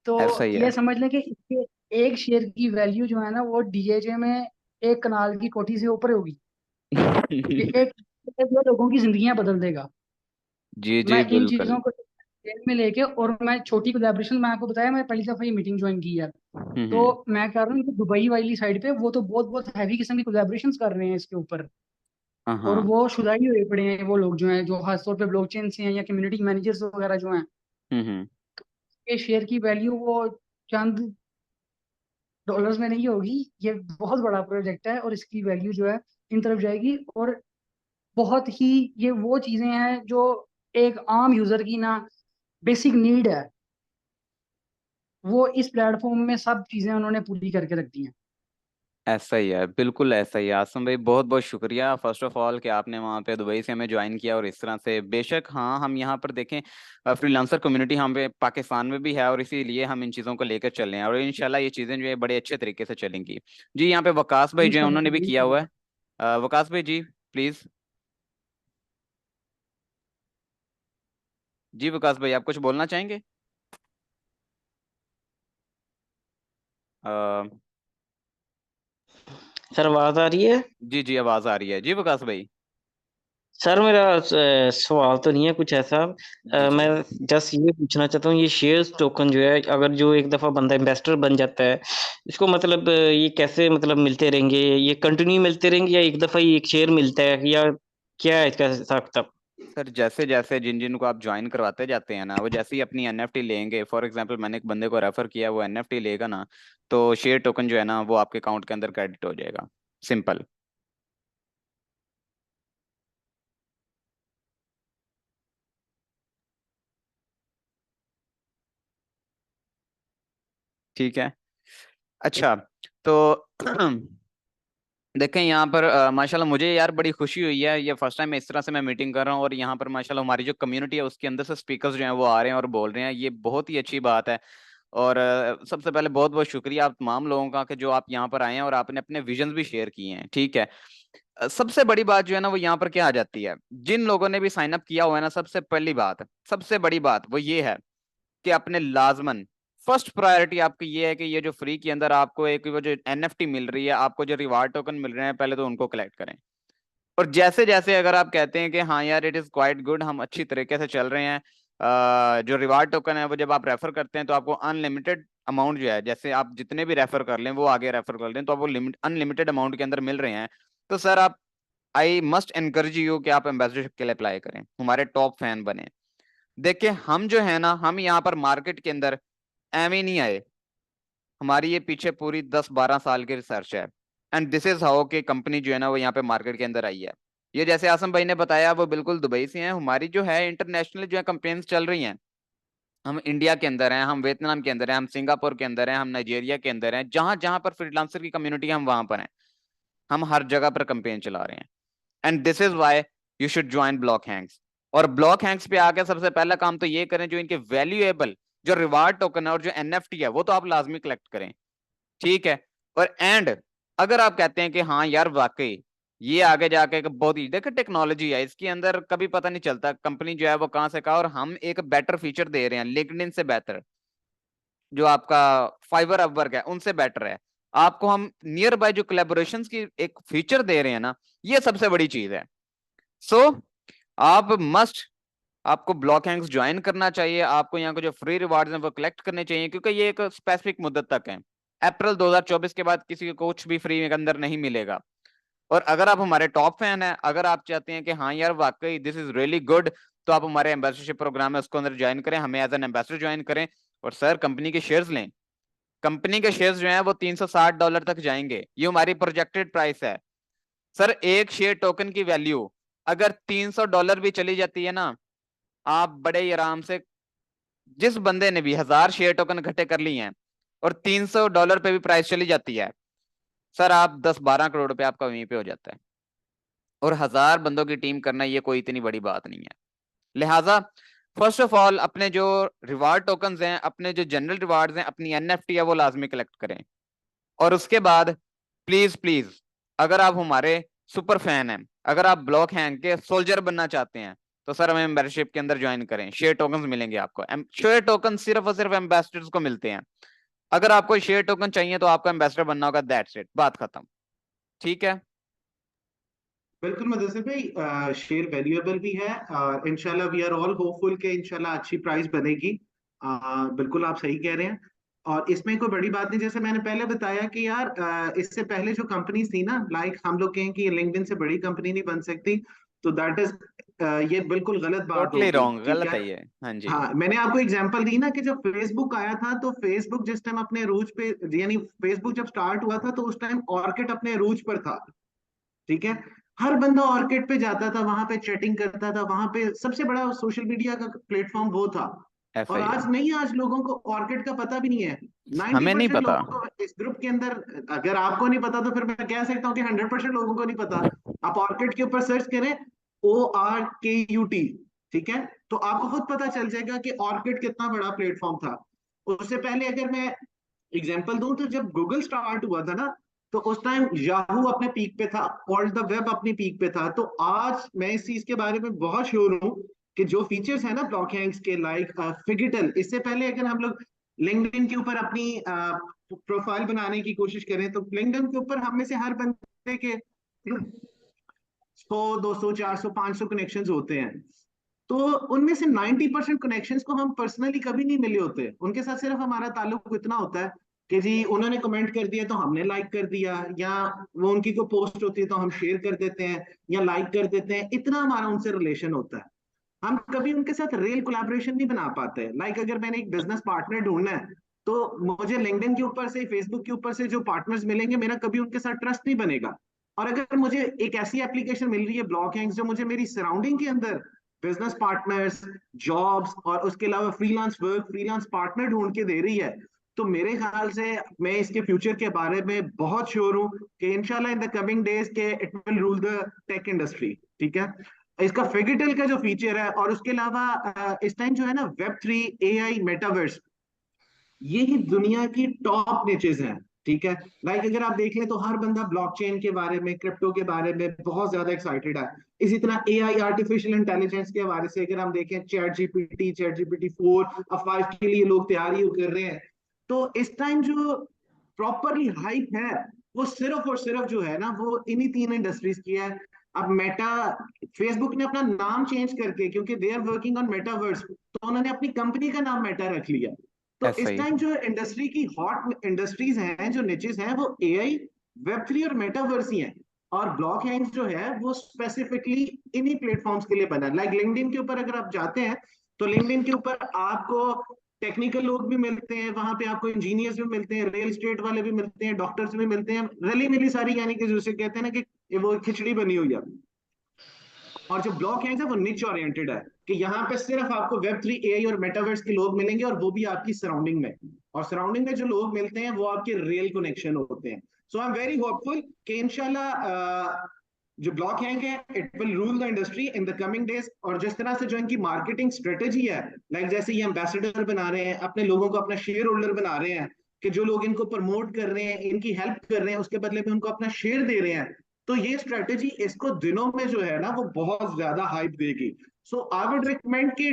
तो ऐसा ही है। ये समझ लें कि इसके एक शेयर की वैल्यू जो है ना, वो डीएजे में एक कनाल की कोठी से ऊपर होगी। ये एक जो लोगों की जिंदगियां बदल देगा। जी जी मैं इन बिल्कुल। चीजों को ध्यान में लेके, और मैं छोटी कोलैबोरेशन, मैं आपको बताया मैं पहली दफा ये मीटिंग ज्वाइन की है। तो हम्म। मैं कह रहा हूँ कि दुबई वाली साइड पे वो तो बहुत बहुत हैवी किस्म की कोलैबोरेशन कर रहे हैं इसके ऊपर, और हाँ। वो शुदाई हुए पड़े हैं वो लोग जो हैं, जो खासतौर पे ब्लॉकचेन से हैं या कम्युनिटी मैनेजर्स वगैरह जो हैं। हम्म। ये शेयर की वैल्यू वो चंद डॉलर्स में नहीं होगी। ये बहुत बड़ा प्रोजेक्ट है, और इसकी वैल्यू जो है इन तरफ जाएगी। और बहुत ही, ये वो चीजें हैं जो एक आम यूजर की ना बेसिक नीड है, वो इस प्लेटफॉर्म में सब चीजें उन्होंने पूरी करके रख दी हैं। ऐसा ही है, बिल्कुल ऐसा ही है। आसम भाई बहुत बहुत शुक्रिया फर्स्ट ऑफ ऑल कि आपने वहाँ पे दुबई से हमें ज्वाइन किया, और इस तरह से बेशक हाँ हम यहाँ पर देखें फ्रीलांसर कम्युनिटी हम पे पाकिस्तान में भी है, और इसीलिए हम इन चीज़ों को लेकर चल रहे हैं, और इंशाल्लाह ये चीज़ें जो है बड़े अच्छे तरीके से चलेंगी। जी यहाँ पे वकास भाई जो है उन्होंने भी किया हुआ है। वकास भाई जी प्लीज़। जी वकास भाई आप कुछ बोलना चाहेंगे? अ, सर आवाज आ रही है? जी जी आवाज़ आ रही है जी वकास भाई। सर मेरा सवाल तो नहीं है कुछ ऐसा। जी मैं जी। जस्ट ये पूछना चाहता हूँ, ये शेयर्स टोकन जो है, अगर जो एक दफा बंदा इन्वेस्टर बन जाता है, इसको मतलब ये कैसे मतलब मिलते रहेंगे? ये कंटिन्यू मिलते रहेंगे या एक दफा ही एक शेयर मिलता है, या क्या है इसका हिसाब किताब? सर जैसे जैसे जिन जिन को आप ज्वाइन करवाते जाते हैं ना, वो जैसे ही अपनी एनएफटी लेंगे, फॉर एग्जांपल मैंने एक बंदे को रेफर किया, वो एनएफटी लेगा ना, तो शेयर टोकन जो है ना वो आपके अकाउंट के अंदर क्रेडिट हो जाएगा। सिंपल। ठीक है। अच्छा। तो देखें यहाँ पर माशाल्लाह मुझे यार बड़ी खुशी हुई है, ये फर्स्ट टाइम इस तरह से मैं मीटिंग कर रहा हूँ, और यहाँ पर माशाल्लाह हमारी जो कम्युनिटी है उसके अंदर से स्पीकर्स जो हैं वो आ रहे हैं और बोल रहे हैं, ये बहुत ही अच्छी बात है। और सबसे पहले बहुत बहुत शुक्रिया आप तमाम लोगों का कि जो आप यहाँ पर आए हैं और आपने अपने विजन भी शेयर किए हैं। ठीक है। सबसे बड़ी बात जो है ना वो यहाँ पर क्या आ जाती है, जिन लोगों ने भी साइन अप किया हुआ है ना, सबसे पहली बात, सबसे बड़ी बात वो ये है कि अपने लाजमन फर्स्ट प्रायोरिटी आपकी ये है कि ये जो फ्री के अंदर आपको एक वो जो एनएफटी मिल रही है, आपको जो रिवार्ड टोकन मिल रहे हैं, पहले तो उनको कलेक्ट करें। और जैसे जैसे अगर आप कहते हैं कि हाँ यार इट इज क्वाइट गुड, हम अच्छी तरीके से चल रहे हैं, जो रिवार्ड टोकन है वो जब आप रेफर करते हैं तो आपको अनलिमिटेड अमाउंट जो है, जैसे आप जितने भी रेफर कर लें वो आगे रेफर कर लें, तो आपको लिमिट अनलिमिटेड अमाउंट के अंदर मिल रहे हैं। तो सर आप, आई मस्ट एनकरेज यू कि आप एम्बेसडरशिप के लिए अप्लाई करें, हमारे टॉप फैन बने। देखिए हम जो है ना, हम यहाँ पर मार्केट के अंदर एम नहीं आए, हमारी ये पीछे पूरी 10-12 साल की रिसर्च है। एंड दिस इज हाउ कि कंपनी जो है ना वो यहाँ पे मार्केट के अंदर आई है। ये जैसे आसम भाई ने बताया वो बिल्कुल दुबई से हैं, हमारी जो है इंटरनेशनल जो है कंपेन्स चल रही हैं, हम इंडिया के अंदर हैं, हम वियतनाम के अंदर हैं, हम सिंगापुर के अंदर हैं, हम नाइजीरिया के अंदर हैं, जहां जहां पर फ्रीलांसर की कम्युनिटी है हम वहां पर हैं। हम हर जगह पर कंपेन चला रहे हैं। And this is why you should join block Hanks. और ब्लॉक हैंग्स पे आके सबसे पहला काम तो ये करें, जो इनके वैल्यूएबल जो रिवार्ड टोकन है और जो एनएफटी है वो तो आप लाजमी कलेक्ट करें, ठीक है। और एंड अगर आप कहते हैं कि हाँ यार वाकई ये आगे जाके एक बहुत ही देखो टेक्नोलॉजी है, इसके अंदर कभी पता नहीं चलता कंपनी जो है वो कहाँ से कहा, और हम एक बेटर फीचर दे रहे हैं लिंक्डइन से बेहतर, जो आपका फाइवर अपवर्क है उनसे बेटर है, आपको हम नियर बाय जो कोलैबोरेशंस की एक फीचर दे रहे हैं ना, ये सबसे बड़ी चीज है। सो आप मस्ट आपको ब्लॉक हैंग्स ज्वाइन करना चाहिए, आपको यहाँ को जो फ्री रिवार्ड्स हैं वो कलेक्ट करने चाहिए, क्योंकि ये एक स्पेसिफिक मुद्दत तक है। अप्रैल 2024 के बाद किसी को कुछ भी फ्री के अंदर नहीं मिलेगा। और अगर आप हमारे टॉप फैन हैं, अगर आप चाहते हैं कि हाँ यार वाकई दिस इज रियली गुड, तो आप हमारे एम्बेसडरशिप प्रोग्राम है उसको अंदर ज्वाइन करें, हमें एज एन एम्बेसडर ज्वाइन करें। और सर कंपनी के शेयर्स लें, कंपनी के शेयर्स जो हैं वो $360 तक जाएंगे, ये हमारी प्रोजेक्टेड प्राइस है। सर एक शेयर टोकन की वैल्यू अगर $300 भी चली जाती है ना, आप बड़े ही आराम से, जिस बंदे ने भी 1000 शेयर टोकन इकट्ठे कर लिए हैं और $300 पे भी प्राइस चली जाती है, सर आप 10-12 करोड़ रुपए आपका वहीं पे हो जाता है। और 1000 बंदों की टीम करना ये कोई इतनी बड़ी बात नहीं है। लिहाजा फर्स्ट ऑफ ऑल अपने जो रिवार्ड टोकन्स हैं, अपने जो जनरल रिवार्ड्स हैं, अपनी एनएफटी है वो लाजमी कलेक्ट करें। और उसके बाद प्लीज प्लीज अगर आप हमारे सुपर फैन हैं, अगर आप ब्लॉक हैंग के सोल्जर बनना चाहते हैं, तो सर हमें मेंबरशिप के अंदर ज्वाइन करें, शेयर टोकन्स मिलेंगे आपको। शेयर टोकन सिर्फ और सिर्फ एम्बेसडर्स को मिलते हैं। अगर आपको शेयर टोकन चाहिए तो आपको एम्बेसडर बनना होगा, दैट्स इट, बात खत्म, ठीक है। बिल्कुल मुदस्सिर भाई, शेयर वैल्यूएबल भी है और इंशाल्लाह वी आर ऑल होपफुल के इंशाल्लाह अच्छी प्राइस बनेगी। बिल्कुल आप सही कह रहे हैं और इसमें कोई बड़ी बात नहीं। जैसे मैंने पहले बताया कि यार इससे पहले जो कंपनीज थी ना, लाइक हम लोग कहें कि लिंक्डइन से बड़ी कंपनी नहीं बन सकती, तो दैट इज ये बिल्कुल गलत बात टोटली होगी, रॉन्ग, ठीक गलत है। है ये, हाँ जी। हाँ, मैंने आपको एग्जांपल दी ना कि जब फेसबुक आया था तो फेसबुक जिस टाइम अपने अरूज पे, यानी फेसबुक जब स्टार्ट हुआ था तो उस टाइम ऑर्किड अपने अरूज पर था, ठीक है। हर बंदा ऑर्किड पे जाता था, वहां पे चैटिंग करता था, वहां पे सबसे बड़ा सोशल मीडिया का प्लेटफॉर्म वो था। और ऐसा ही है, आज नहीं, आज लोगों को ऑर्किड का पता भी नहीं है। नाइन्टी हमें नहीं परसेंट पता। लोगों को इस ग्रुप के अंदर, अगर आपको नहीं पता तो फिर मैं कह सकता हूँ कि 100% लोगों को नहीं पता। आप ऑर्किड के ऊपर सर्च करें, ORKUT, ठीक है, तो आपको खुद पता चल जाएगा कि ऑर्किड कितना बड़ा प्लेटफॉर्म था। उससे पहले अगर मैं एग्जाम्पल दूं तो जब गूगल स्टार्ट हुआ था ना, तो उस टाइम याहू अपने पीक पे था, वर्ल्ड द वेब अपनी पीक पे था। तो आज मैं इस चीज के बारे में बहुत श्योर हूँ कि जो फीचर्स है ना ब्लॉक हैंग्स के, लाइक फिगिटल, इससे पहले अगर हम लोग लिंक्डइन के ऊपर अपनी प्रोफाइल बनाने की कोशिश करें तो लिंक्डइन के ऊपर हम में से हर बंदे के 100, 200, 400, 500 कनेक्शंस होते हैं। तो उनमें से 90% कनेक्शंस को हम पर्सनली कभी नहीं मिले होते, उनके साथ सिर्फ हमारा ताल्लुक इतना होता है कि जी उन्होंने कमेंट कर दिया तो हमने लाइक कर दिया, या वो उनकी को पोस्ट होती है तो हम शेयर कर देते हैं या लाइक कर देते हैं, इतना हमारा उनसे रिलेशन होता है। हम कभी उनके साथ रियल कोलैबोरेशन नहीं बना पाते। लाइक अगर मैंने एक बिजनेस पार्टनर ढूंढना है तो मुझे लिंक्डइन के ऊपर से, फेसबुक के ऊपर से जो पार्टनर्स मिलेंगे, मेरा कभी उनके साथ ट्रस्ट नहीं बनेगा। और अगर मुझे एक ऐसी एप्लीकेशन मिल रही है ब्लॉक हैंग्स जो मुझे मेरी सराउंडिंग के अंदर बिजनेस पार्टनर्स, जॉब्स और उसके अलावा फ्रीलांस वर्क, फ्रीलांस पार्टनर ढूंढ के दे रही है, तो मेरे ख्याल से मैं इसके फ्यूचर के बारे में बहुत श्योर हूँ कि इंशाल्लाह इन द कमिंग डेज के it will rule the tech industry, ठीक है। इसका फिगिटल का जो फीचर है और उसके अलावा इस टाइम जो है ना Web3, AI, मेटावर्स, ये ही दुनिया की टॉप निचेस हैं, ठीक है। लाइक अगर आप देख लें तो हर बंदा ब्लॉकचेन के बारे में, क्रिप्टो के बारे में बहुत ज्यादा एक्साइटेड है। इसी तरह AI, आर्टिफिशियल इंटेलिजेंस के हवाले से अगर हम देखें, चैट GPT 4 और 5 के लिए लोग तैयारी कर रहे हैं। तो इस टाइम जो प्रॉपरली हाइप है वो सिर्फ और सिर्फ जो है ना वो इन्हीं 3 इंडस्ट्रीज की है। अब मेटा, फेसबुक ने अपना नाम चेंज करके, क्योंकि they are working on metaverse, तो उन्होंने अपनी कंपनी का नाम मेटा रख लिया। तो ऐसा इस ही, टाइम जो इंडस्ट्री की हॉट इंडस्ट्रीज हैं, जो निचेस हैं, वो AI, Web3 और मेटावर्स ही हैं। और ब्लॉक हैंग्स जो है वो स्पेसिफिकली इन्हीं प्लेटफॉर्म्स के लिए बना है। लाइक लिंक्डइन के ऊपर अगर आप जाते हैं तो लिंक्डइन के ऊपर आपको टेक्निकल लोग भी मिलते हैं, वहां पे आपको इंजीनियर्स भी मिलते हैं, रियल एस्टेट वाले भी मिलते हैं, डॉक्टर्स भी मिलते हैं, रली मिली सारी, यानी कि जिसे कहते हैं ना कि वो खिचड़ी बनी हुई है। और जो ब्लॉक हैंग्स है वो निच ओरिएंटेड है, कि यहाँ पे सिर्फ आपको वेब 3 एआई और मेटावर्स के लोग मिलेंगे, और वो भी आपकी सराउंडिंग में। और सराउंडिंग में जो लोग मिलते हैं वो आपके रियल कनेक्शन होते हैं। सो आई एम वेरी होपफुल कि इंशाल्लाह जो ब्लॉक हैंग है it will rule the industry in the coming days. और जिस तरह से जो इनकी मार्केटिंग स्ट्रेटेजी है, लाइक जैसे ये एम्बेसडर बना रहे हैं, अपने लोगों को अपना शेयर होल्डर बना रहे हैं, कि जो लोग इनको प्रमोट कर रहे हैं, इनकी हेल्प कर रहे हैं, उसके बदले में उनको अपना शेयर दे रहे हैं, तो ये स्ट्रेटेजी इसको दिनों में जो है ना वो बहुत ज्यादा हाइप देगी। सो आई वुड रिकमेंड कि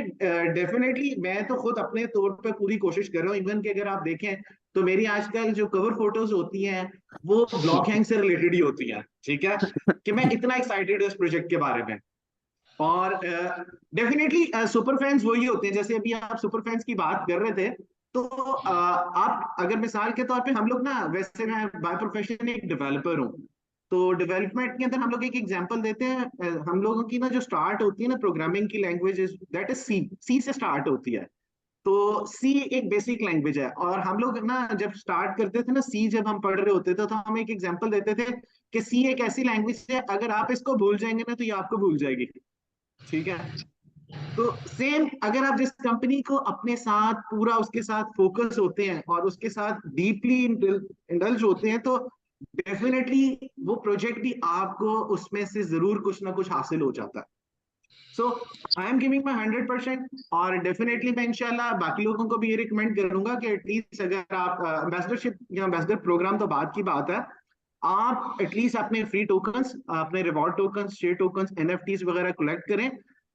डेफिनेटली, मैं तो खुद अपने तौर पे पूरी कोशिश कर रहा हूँ, इवन कि अगर आप देखें तो मेरी आजकल जो कवर फोटोज होती हैं वो ब्लॉक हैंग से रिलेटेड ही होती हैं, ठीक है, कि मैं इतना एक्साइटेड हूँ इस प्रोजेक्ट के बारे में। और डेफिनेटली सुपर फैंस वही होते हैं, जैसे अभी आप सुपर फैंस की बात कर रहे थे, तो आप अगर मिसाल के तौर पे, हम लोग ना, वैसे मैं बाय प्रोफेशन एक डेवलपर हूँ, तो डेवलपमेंट के अंदर हम लोग एक एग्जांपल देते हैं। हम लोगों की ना जो स्टार्ट होती है ना प्रोग्रामिंग की लैंग्वेज, दैट इज सी। सी से स्टार्ट होती है। तो सी एक बेसिक लैंग्वेज है, और हम लोग ना जब स्टार्ट करते थे ना, सी जब हम पढ़ रहे होते थे, तो हम एक एग्जांपल देते थे कि सी एक ऐसी लैंग्वेज है, अगर आप इसको भूल जाएंगे ना तो ये आपको भूल जाएगी, ठीक है। तो सेम, अगर आप जिस कंपनी को अपने साथ पूरा उसके साथ फोकस होते हैं और उसके साथ डीपली इंडल्ज होते हैं, तो डेफिनेटली वो प्रोजेक्ट भी आपको उसमें से जरूर कुछ ना कुछ हासिल हो जाता है। सो आई एम गिविंग माई 100%। और डेफिनेटली मैं इंशाल्लाह बाकी लोगों को भी ये रिकमेंड करूंगा कि एटलीस्ट अगर आप एम्बेसडरशिप या एम्बेसडर प्रोग्राम तो बात की बात है, आप एटलीस्ट अपने फ्री टोकन्स, अपने reward tokens, share tokens, NFTs वगैरह कलेक्ट करें।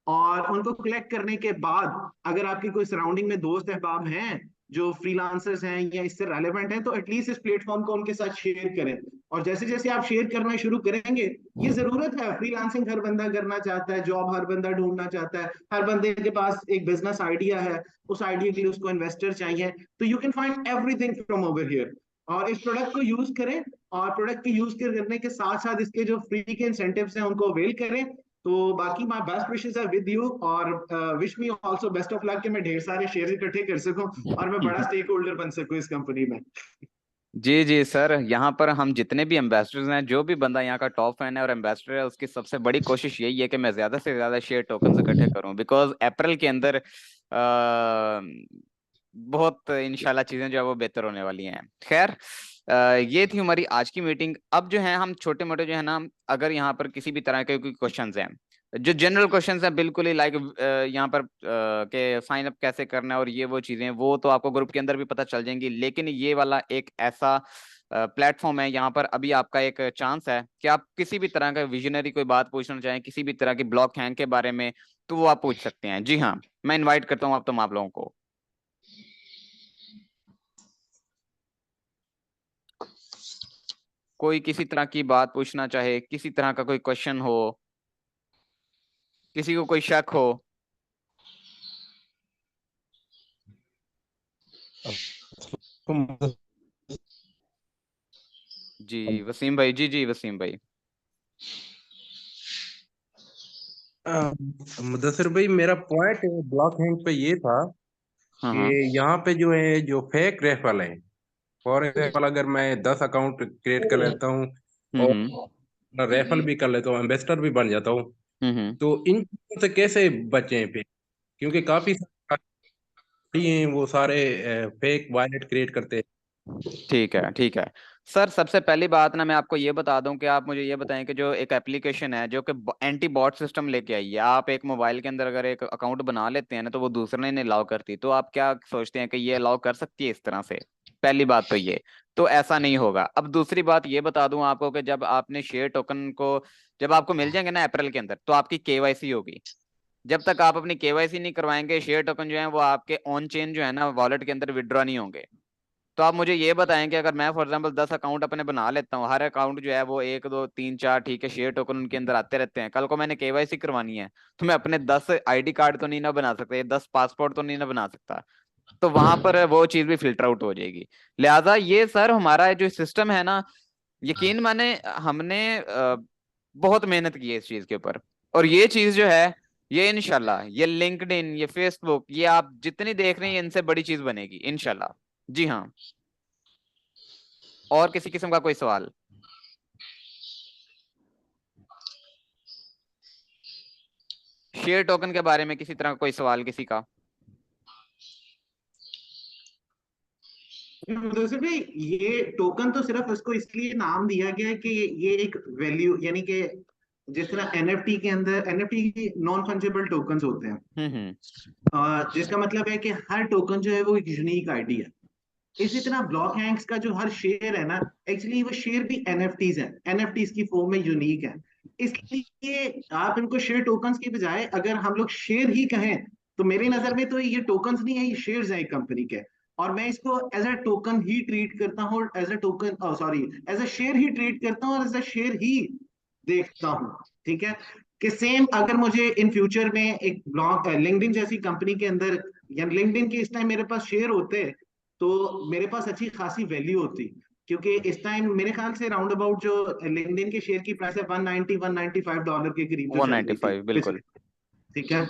और उनको कलेक्ट करने के बाद अगर आपकी कोई सराउंडिंग में दोस्त अहबाब हैं जो फ्रीलांसर्स हैं या इससे रेलेवेंट हैं, तो एटलीस्ट इस प्लेटफॉर्म को उनके साथ शेयर करें। और जैसे जैसे आप शेयर करना शुरू करेंगे, ये जरूरत है, फ्रीलांसिंग हर बंदा करना चाहता है, जॉब हर बंदा ढूंढना चाहता है, हर बंदे के पास एक बिजनेस आइडिया है, उस आइडिया के लिए उसको इन्वेस्टर चाहिए, तो you can find everything from over here. और इस प्रोडक्ट को यूज करें, और प्रोडक्ट के यूज करने के साथ साथ इसके जो फ्री के इंसेंटिव्स हैं उनको अवेल करें। तो बाकी my best wishes are with you, और wish me also best of luck कि मैं ढेर सारे शेयर इकट्ठे कर सकूं और मैं बड़ा स्टेक होल्डर बन सकूं इस कंपनी में। जी जी सर, यहाँ पर हम जितने भी एम्बेसडर्स हैं, जो भी बंदा यहाँ का टॉप फैन है और एम्बेसडर है, उसकी सबसे बड़ी कोशिश यही है कि मैं ज्यादा से ज्यादा शेयर टोकन इकट्ठे करूँ, बिकॉज अप्रैल के अंदर बहुत इंशाल्लाह चीजें जो है वो बेहतर होने वाली हैं। खैर, ये थी हमारी आज की मीटिंग। अब जो है हम छोटे मोटे जो है ना, अगर यहाँ पर किसी भी तरह के कोई क्वेश्चंस हैं, जो जनरल क्वेश्चंस हैं, बिल्कुल ही लाइक यहाँ पर के साइन अप कैसे करना है और ये वो चीजें, वो तो आपको ग्रुप के अंदर भी पता चल जाएंगी। लेकिन ये वाला एक ऐसा प्लेटफॉर्म है, यहाँ पर अभी आपका एक चांस है कि आप किसी भी तरह का विजनरी कोई बात पूछना चाहें, किसी भी तरह की ब्लॉक हैंग के बारे में, तो वो आप पूछ सकते हैं। जी हाँ, मैं इनवाइट करता हूँ आप लोगों को। कोई किसी तरह की बात पूछना चाहे, किसी तरह का कोई क्वेश्चन हो, किसी को कोई शक हो। जी वसीम भाई, जी जी वसीम भाई। मुदस्सिर भाई, मेरा पॉइंट ब्लॉक हैंग पे ये था हाँ कि हाँ। यहाँ पे जो है जो फेक रेफरल है, फॉर एग्जाम्पल अगर मैं 10 अकाउंट क्रिएट कर लेता हूँ हम्म। और रेफरल भी कर लेता हूँ, एम्बेसडर भी बन जाता हूँ, हम्म। तो इन चीजों से कैसे बचें फिर? क्योंकि काफी सारे हैं वो सारे फेक वॉलेट क्रिएट करते हैं। ठीक है ठीक है। सर, सबसे पहली बात ना मैं आपको ये बता दूं कि आप मुझे ये बताएं कि जो एक एप्लीकेशन है जो कि एंटी बॉट सिस्टम लेके आई है, आप एक मोबाइल के अंदर अगर एक अकाउंट बना लेते हैं ना, तो वो दूसरे नहीं अलाउ करती, तो आप क्या सोचते हैं कि ये अलाउ कर सकती है इस तरह से? पहली बात तो ये, तो ऐसा नहीं होगा। अब दूसरी बात ये बता दूं आपको कि जब आपने शेयर टोकन को, जब आपको मिल जाएंगे ना अप्रैल के अंदर, तो आपकी केवाईसी होगी। जब तक आप अपनी केवाईसी नहीं करवाएंगे, शेयर टोकन जो है वो आपके ऑन चेन जो है ना वॉलेट के अंदर विड्रॉ नहीं होंगे। तो आप मुझे ये बताएं कि अगर मैं फॉर एग्जांपल 10 अकाउंट अपने बना लेता हूँ, हर अकाउंट जो है वो 1 2 3 4, ठीक है, शेयर टोकन उनके अंदर आते रहते हैं, कल को मैंने केवाईसी करवानी है, तो मैं अपने 10 आईडी कार्ड तो नहीं ना बना सकता, ये 10 पासपोर्ट तो नहीं ना बना सकता, तो वहां पर वो चीज भी फिल्टर आउट हो जाएगी। लिहाजा ये सर हमारा जो सिस्टम है ना, यकीन माने हमने बहुत मेहनत की है इस चीज के ऊपर। और ये चीज जो है, ये इंशाल्लाह, ये लिंक्डइन, ये फेसबुक, ये आप जितनी देख रहे हैं, इनसे बड़ी चीज बनेगी इंशाल्लाह। जी हाँ। और किसी किस्म का कोई सवाल? शेयर टोकन के बारे में किसी तरह का कोई सवाल किसी का? मुदस्सिर भाई, ये टोकन तो सिर्फ उसको इसलिए नाम दिया गया है कि ये एक वैल्यू, यानी कि जिस तरह एनएफटी के अंदर एनएफटी नॉन फंजिबल टोकन्स होते हैं, जिसका मतलब है कि हर टोकन जो है वो एक यूनिक आईडी है। इसी तरह ब्लॉक हैंक्स का जो हर शेयर है ना, एक्चुअली वो शेयर भी एनएफटीज हैं, एनएफटीज की फॉर्म में यूनिक है। इसलिए आप इनको शेयर टोकन्स की बजाय अगर हम लोग शेयर ही कहें, तो मेरी नजर में तो ये टोकन्स नहीं है, ये शेयर्स हैं एक कंपनी के। और मैं इसको एज अ टोकन ही ट्रीट करता हूँ, as a token sorry as a share ही ट्रीट करता हूँ, और एज अ शेयर ही देखता हूँ। ठीक है, कि सेम अगर मुझे इन फ्यूचर में एक ब्लॉक लिंक्डइन जैसी कंपनी के अंदर, या लिंक्डइन के इस टाइम मेरे पास शेयर होते, तो मेरे पास अच्छी खासी वैल्यू होती। क्योंकि इस टाइम मेरे ख्याल से राउंड अबाउट जो लिंक्डइन के शेयर की प्राइस है $195 के करीब जो चल रही थी 195 बिल्कुल। पिछले। ठीक है,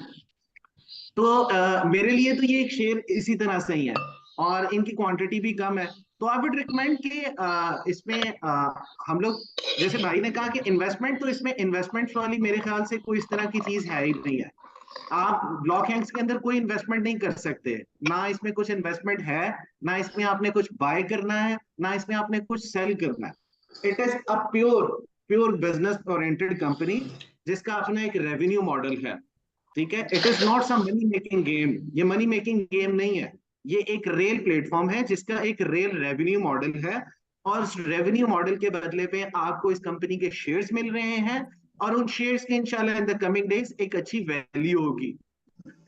तो मेरे लिए तो ये एक शेयर इसी तरह से ही है, और इनकी क्वांटिटी भी कम है। तो आई वुड रिकमेंड कि इसमें हम लोग, जैसे भाई ने कहा कि इन्वेस्टमेंट, तो इसमें इन्वेस्टमेंट वाली मेरे ख्याल से कोई इस तरह की चीज है ही नहीं है। आप ब्लॉक हैंक्स के अंदर कोई इन्वेस्टमेंट नहीं कर सकते, ना इसमें कुछ इन्वेस्टमेंट है, ना इसमें आपने कुछ बाय करना है, ना इसमें आपने कुछ सेल करना है। It is a pure pure business oriented company, जिसका अपना एक रेवेन्यू मॉडल है। ठीक है, it is not some money making game, ये मनी मेकिंग गेम नहीं है। ये एक रेल प्लेटफॉर्म है जिसका एक रेल रेवेन्यू मॉडल है, और उस रेवेन्यू मॉडल के बदले पे आपको इस कंपनी के शेयर्स मिल रहे हैं, और उन शेयर्स की इंशाल्लाह इन द कमिंग डेज एक अच्छी वैल्यू होगी।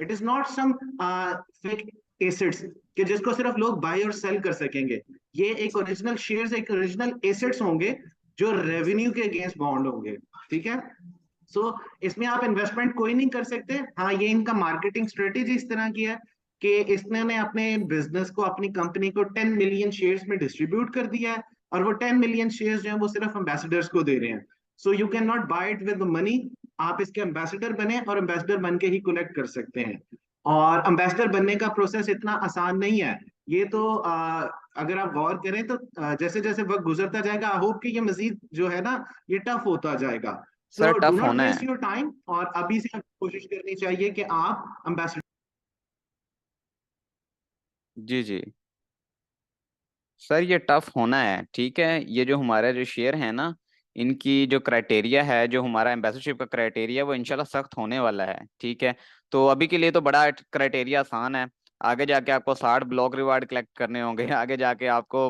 It is not some fake assets कि जिसको सिर्फ लोग बाय और सेल कर सकेंगे। ये एक ओरिजिनल शेयर्स, एक ओरिजिनल एसेट्स होंगे जो रेवेन्यू के अगेंस्ट बॉन्ड होंगे। ठीक है, सो इसमें आप इन्वेस्टमेंट कोई नहीं कर सकते। हाँ, ये इनका मार्केटिंग स्ट्रेटेजी इस तरह की है कि इसने अपने बिजनेस को, अपनी कंपनी को 10 मिलियन शेयर्स में डिस्ट्रीब्यूट कर दिया है, और वो 10 मिलियन शेयर्स जो है वो सिर्फ एम्बेसडर्स को दे रहे हैं। So you can not buy it with money, आप इसके एम्बेसडर बने, और एम्बेसडर बन के ही कलेक्ट कर सकते हैं। और एम्बेसडर बनने का प्रोसेस इतना आसान नहीं है। ये तो अगर आप गौर करें तो जैसे जैसे वक्त गुजरता जाएगा, आई होप कि ये मजीद जो है ना, ये टफ होता जाएगा। Sir so do tough not होना वेस्ट है। योर टाइम, और अभी से आपको कोशिश करनी चाहिए कि आप एम्बेसडर। जी जी सर, ये टफ होना है। ठीक है, ये जो हमारे जो शेयर है ना, इनकी जो क्राइटेरिया है, जो हमारा एम्बेसडरशिप का क्राइटेरिया, वो इंशाल्लाह सख्त होने वाला है। ठीक है, तो अभी के लिए तो बड़ा क्राइटेरिया आसान है। आगे जाके आपको 60 ब्लॉक रिवार्ड कलेक्ट करने होंगे, आगे जाके आपको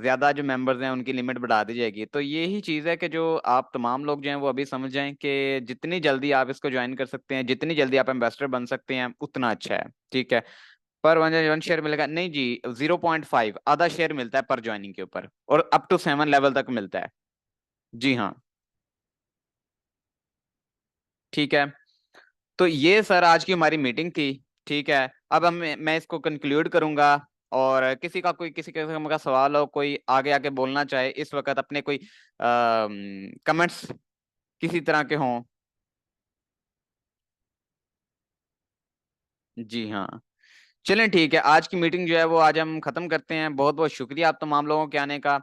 ज्यादा जो मेंबर्स हैं उनकी लिमिट बढ़ा दी जाएगी। तो ये ही चीज़ है कि जो आप तमाम लोग जो हैं वो अभी समझ जाएं कि जितनी जल्दी आप इसको ज्वाइन कर सकते हैं, जितनी जल्दी आप एम्बेसडर बन सकते हैं, उतना अच्छा है। ठीक है, पर वन शेयर मिलेगा नहीं जी, 0.5 आधा शेयर मिलता है पर ज्वाइनिंग के ऊपर, और अप टू 7 लेवल तक मिलता है। जी हाँ, ठीक है। तो ये सर आज की हमारी मीटिंग थी। ठीक है, अब मैं इसको कंक्लूड करूंगा। और किसी किस्म का सवाल हो, कोई आगे आके बोलना चाहे इस वक्त, अपने कोई कमेंट्स किसी तरह के हों। जी हाँ, चलें ठीक है, आज की मीटिंग जो है वो आज हम खत्म करते हैं। बहुत बहुत शुक्रिया आप तमाम लोगों के आने का,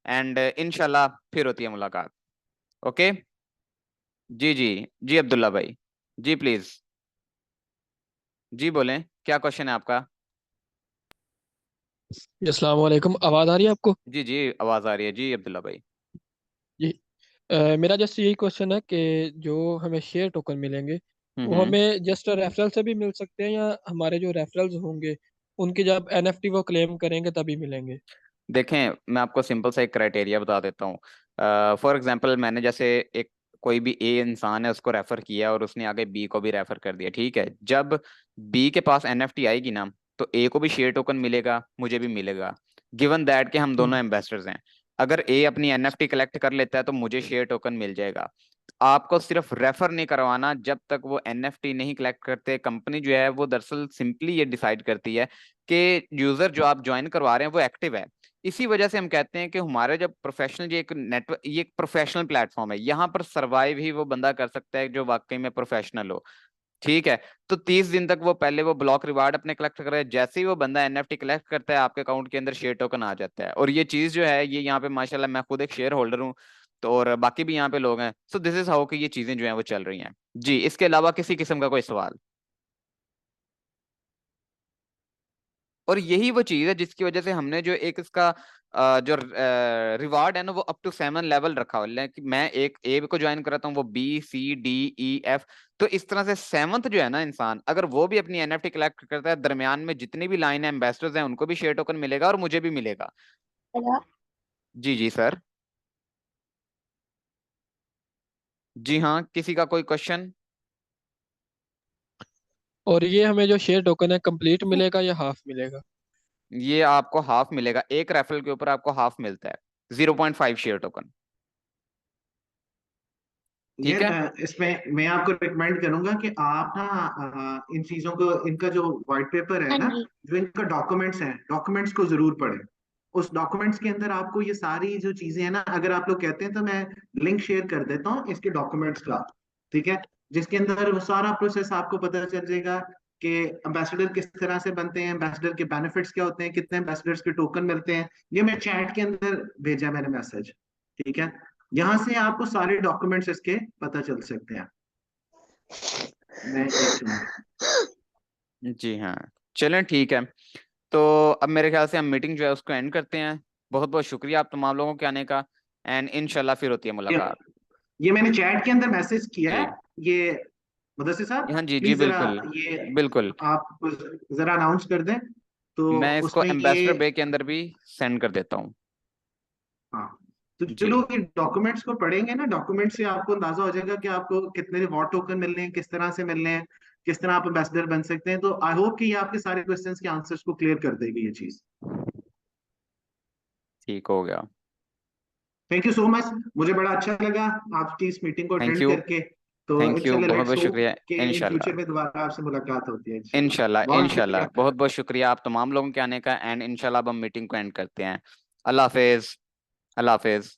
एंड इंशाल्लाह फिर होती है मुलाकात। ओके, जी जी जी अब्दुल्ला भाई, जी प्लीज, जी बोलें, क्या क्वेश्चन है आपका? जी, अस्सलाम वालेकुम। आवाज़ आ रही है आपको? जी जी आवाज आ रही है जी अब्दुल्ला भाई। जी। मेरा जस्ट यही क्वेश्चन है कि जो हमें शेयर टोकन मिलेंगे वो हम्म। हमें जस्ट रेफरल से भी मिल सकते हैं, या हमारे जो रेफरल्स होंगे उनके जब एनएफटी वो क्लेम करेंगे तभी मिलेंगे? देखें, मैं आपको सिंपल सा एक क्राइटेरिया बता देता हूँ। फॉर एग्जांपल, मैंने जैसे एक कोई भी ए इंसान है, उसको रेफर किया और उसने आगे बी को भी रेफर कर दिया। ठीक है, जब बी के पास एनएफटी आएगी ना, तो ए को भी शेयर टोकन मिलेगा, मुझे भी मिलेगा, गिवन दैट कि हम दोनों हम्म। एम्बेसडर्स हैं। अगर ए अपनी एनएफटी कलेक्ट कर लेता है तो मुझे शेयर टोकन मिल जाएगा। आपको सिर्फ रेफर नहीं करवाना, जब तक वो एनएफटी नहीं कलेक्ट करते। कंपनी जो है वो दरअसल सिंपली ये डिसाइड करती है कि यूजर जो आप ज्वाइन करवा रहे हैं वो एक्टिव है। इसी वजह से हम कहते हैं कि हमारे जब प्रोफेशनल, ये एक नेटवर्क, ये एक प्रोफेशनल प्लेटफॉर्म है, यहाँ पर सरवाइव ही वो बंदा कर सकता है जो वाकई में प्रोफेशनल हो। ठीक है, तो 30 दिन तक वो पहले वो ब्लॉक रिवार्ड अपने कलेक्ट करे, जैसे ही वो बंदा एनएफटी कलेक्ट करता है आपके अकाउंट के अंदर शेयर टोकन आ जाता है। और ये चीज जो है, ये यहाँ पे माशाल्लाह मैं खुद एक शेयर होल्डर हूँ, तो और बाकी भी यहाँ पे लोग हैं। सो दिस इज हाउ कि ये चीजें जो हैं वो चल रही हैं जी। इसके अलावा किसी किस्म का कोई सवाल? और यही वो चीज है जिसकी वजह से हमने जो एक इसका जो रिवार्ड है ना वो अप टू 7 लेवल रखा हुआ है कि मैं एक ए को ज्वाइन कराता हूँ, वो B C D E F, तो इस तरह से 7th जो है ना इंसान, अगर वो भी अपनी NFT कलेक्ट करता है, दरमियान में जितनी भी लाइन है एम्बेसडर्स हैं उनको भी शेयर टोकन मिलेगा और मुझे भी मिलेगा। जी जी सर। जी हाँ, किसी का कोई क्वेश्चन? और ये हमें जो शेयर टोकन है कंप्लीट मिलेगा या हाफ मिलेगा? ये आपको हाफ मिलेगा, एक रेफरल के ऊपर आपको हाफ मिलता है, 0.5 शेयर टोकन। ठीक यार है। इसमें मैं आपको रिकमेंड करूंगा कि आप ना इन चीजों को, इनका जो व्हाइट पेपर है ना, जो इनका डॉक्यूमेंट्स हैं, डॉक्यूमेंट्स को जरूर पढ़ें। उस डॉक्यूमेंट्स के अंदर आपको ये सारी जो चीजें हैं ना, अगर आप लोग कहते हैं तो मैं लिंक शेयर कर देता हूँ इसके डॉक्यूमेंट्स का, ठीक है, जिसके अंदर वो सारा प्रोसेस आपको पता चल जाएगा कि एम्बेसडर किस तरह से बनते हैं, एम्बेसडर के बेनिफिट्स क्या होते हैं, कितने एम्बेसडर्स के टोकन मिलते हैं। ये मैं चैट के अंदर भेजा मैंने मैसेज, ठीक है, यहाँ से आपको सारे डॉक्यूमेंट्स इसके पता चल सकते हैं। मैं एक मिनट। जी हाँ, चलें ठीक है। तो अब मेरे ख्याल से हम मीटिंग जो है उसको एंड करते हैं। बहुत बहुत शुक्रिया आप तमाम लोगों के आने का, एंड इंशाल्लाह फिर होती है ये मुलाकात। ये मैंने चैट के अंदर मैसेज किया है। जी ये मुदस्सिर साहब हाँ, जी जी प्लीज जरा बिल्कुल ये बिल्कुल। आप जरा अनाउंस कर दें तो मैं इसको उसमें एम्बेसडर ये, बे के अंदर भी सेंड कर देता हूँ। हाँ, तो जो जी लोग ये डॉक्यूमेंट्स को पढ़ेंगे ना, डॉक्यूमेंट से आपको अंदाजा हो जाएगा कि आपको कितने वॉट टोकन मिलने हैं, किस तरह से मिलने हैं, किस तरह आप एम्बेसडर बन सकते हैं। तो आई होप कि ये आपके सारे क्वेश्चंस के आंसर्स को क्लियर कर देगी ये चीज। ठीक हो गया। थैंक यू सो मच, मुझे बड़ा अच्छा लगा आपकी इस मीटिंग को थैंक अटेंड यू। करके। तो थैंक यू, इंशाल्लाह बहुत लेट्स बहुत होप शुक्रिया। कि इन इंशाल्लाह फ्यूचर में दोबारा आपसे मुलाकात होती है इंशाल्लाह। इंशाल्लाह बहुत इंशाल्लाह, शुक्रिया। बहुत बहुत शुक्रिया आप तमाम लोगों के आने का, एंड इंशाल्लाह अब हम मीटिंग को एंड करते हैं। अल्लाह हाफिज। अल्लाह हाफिज।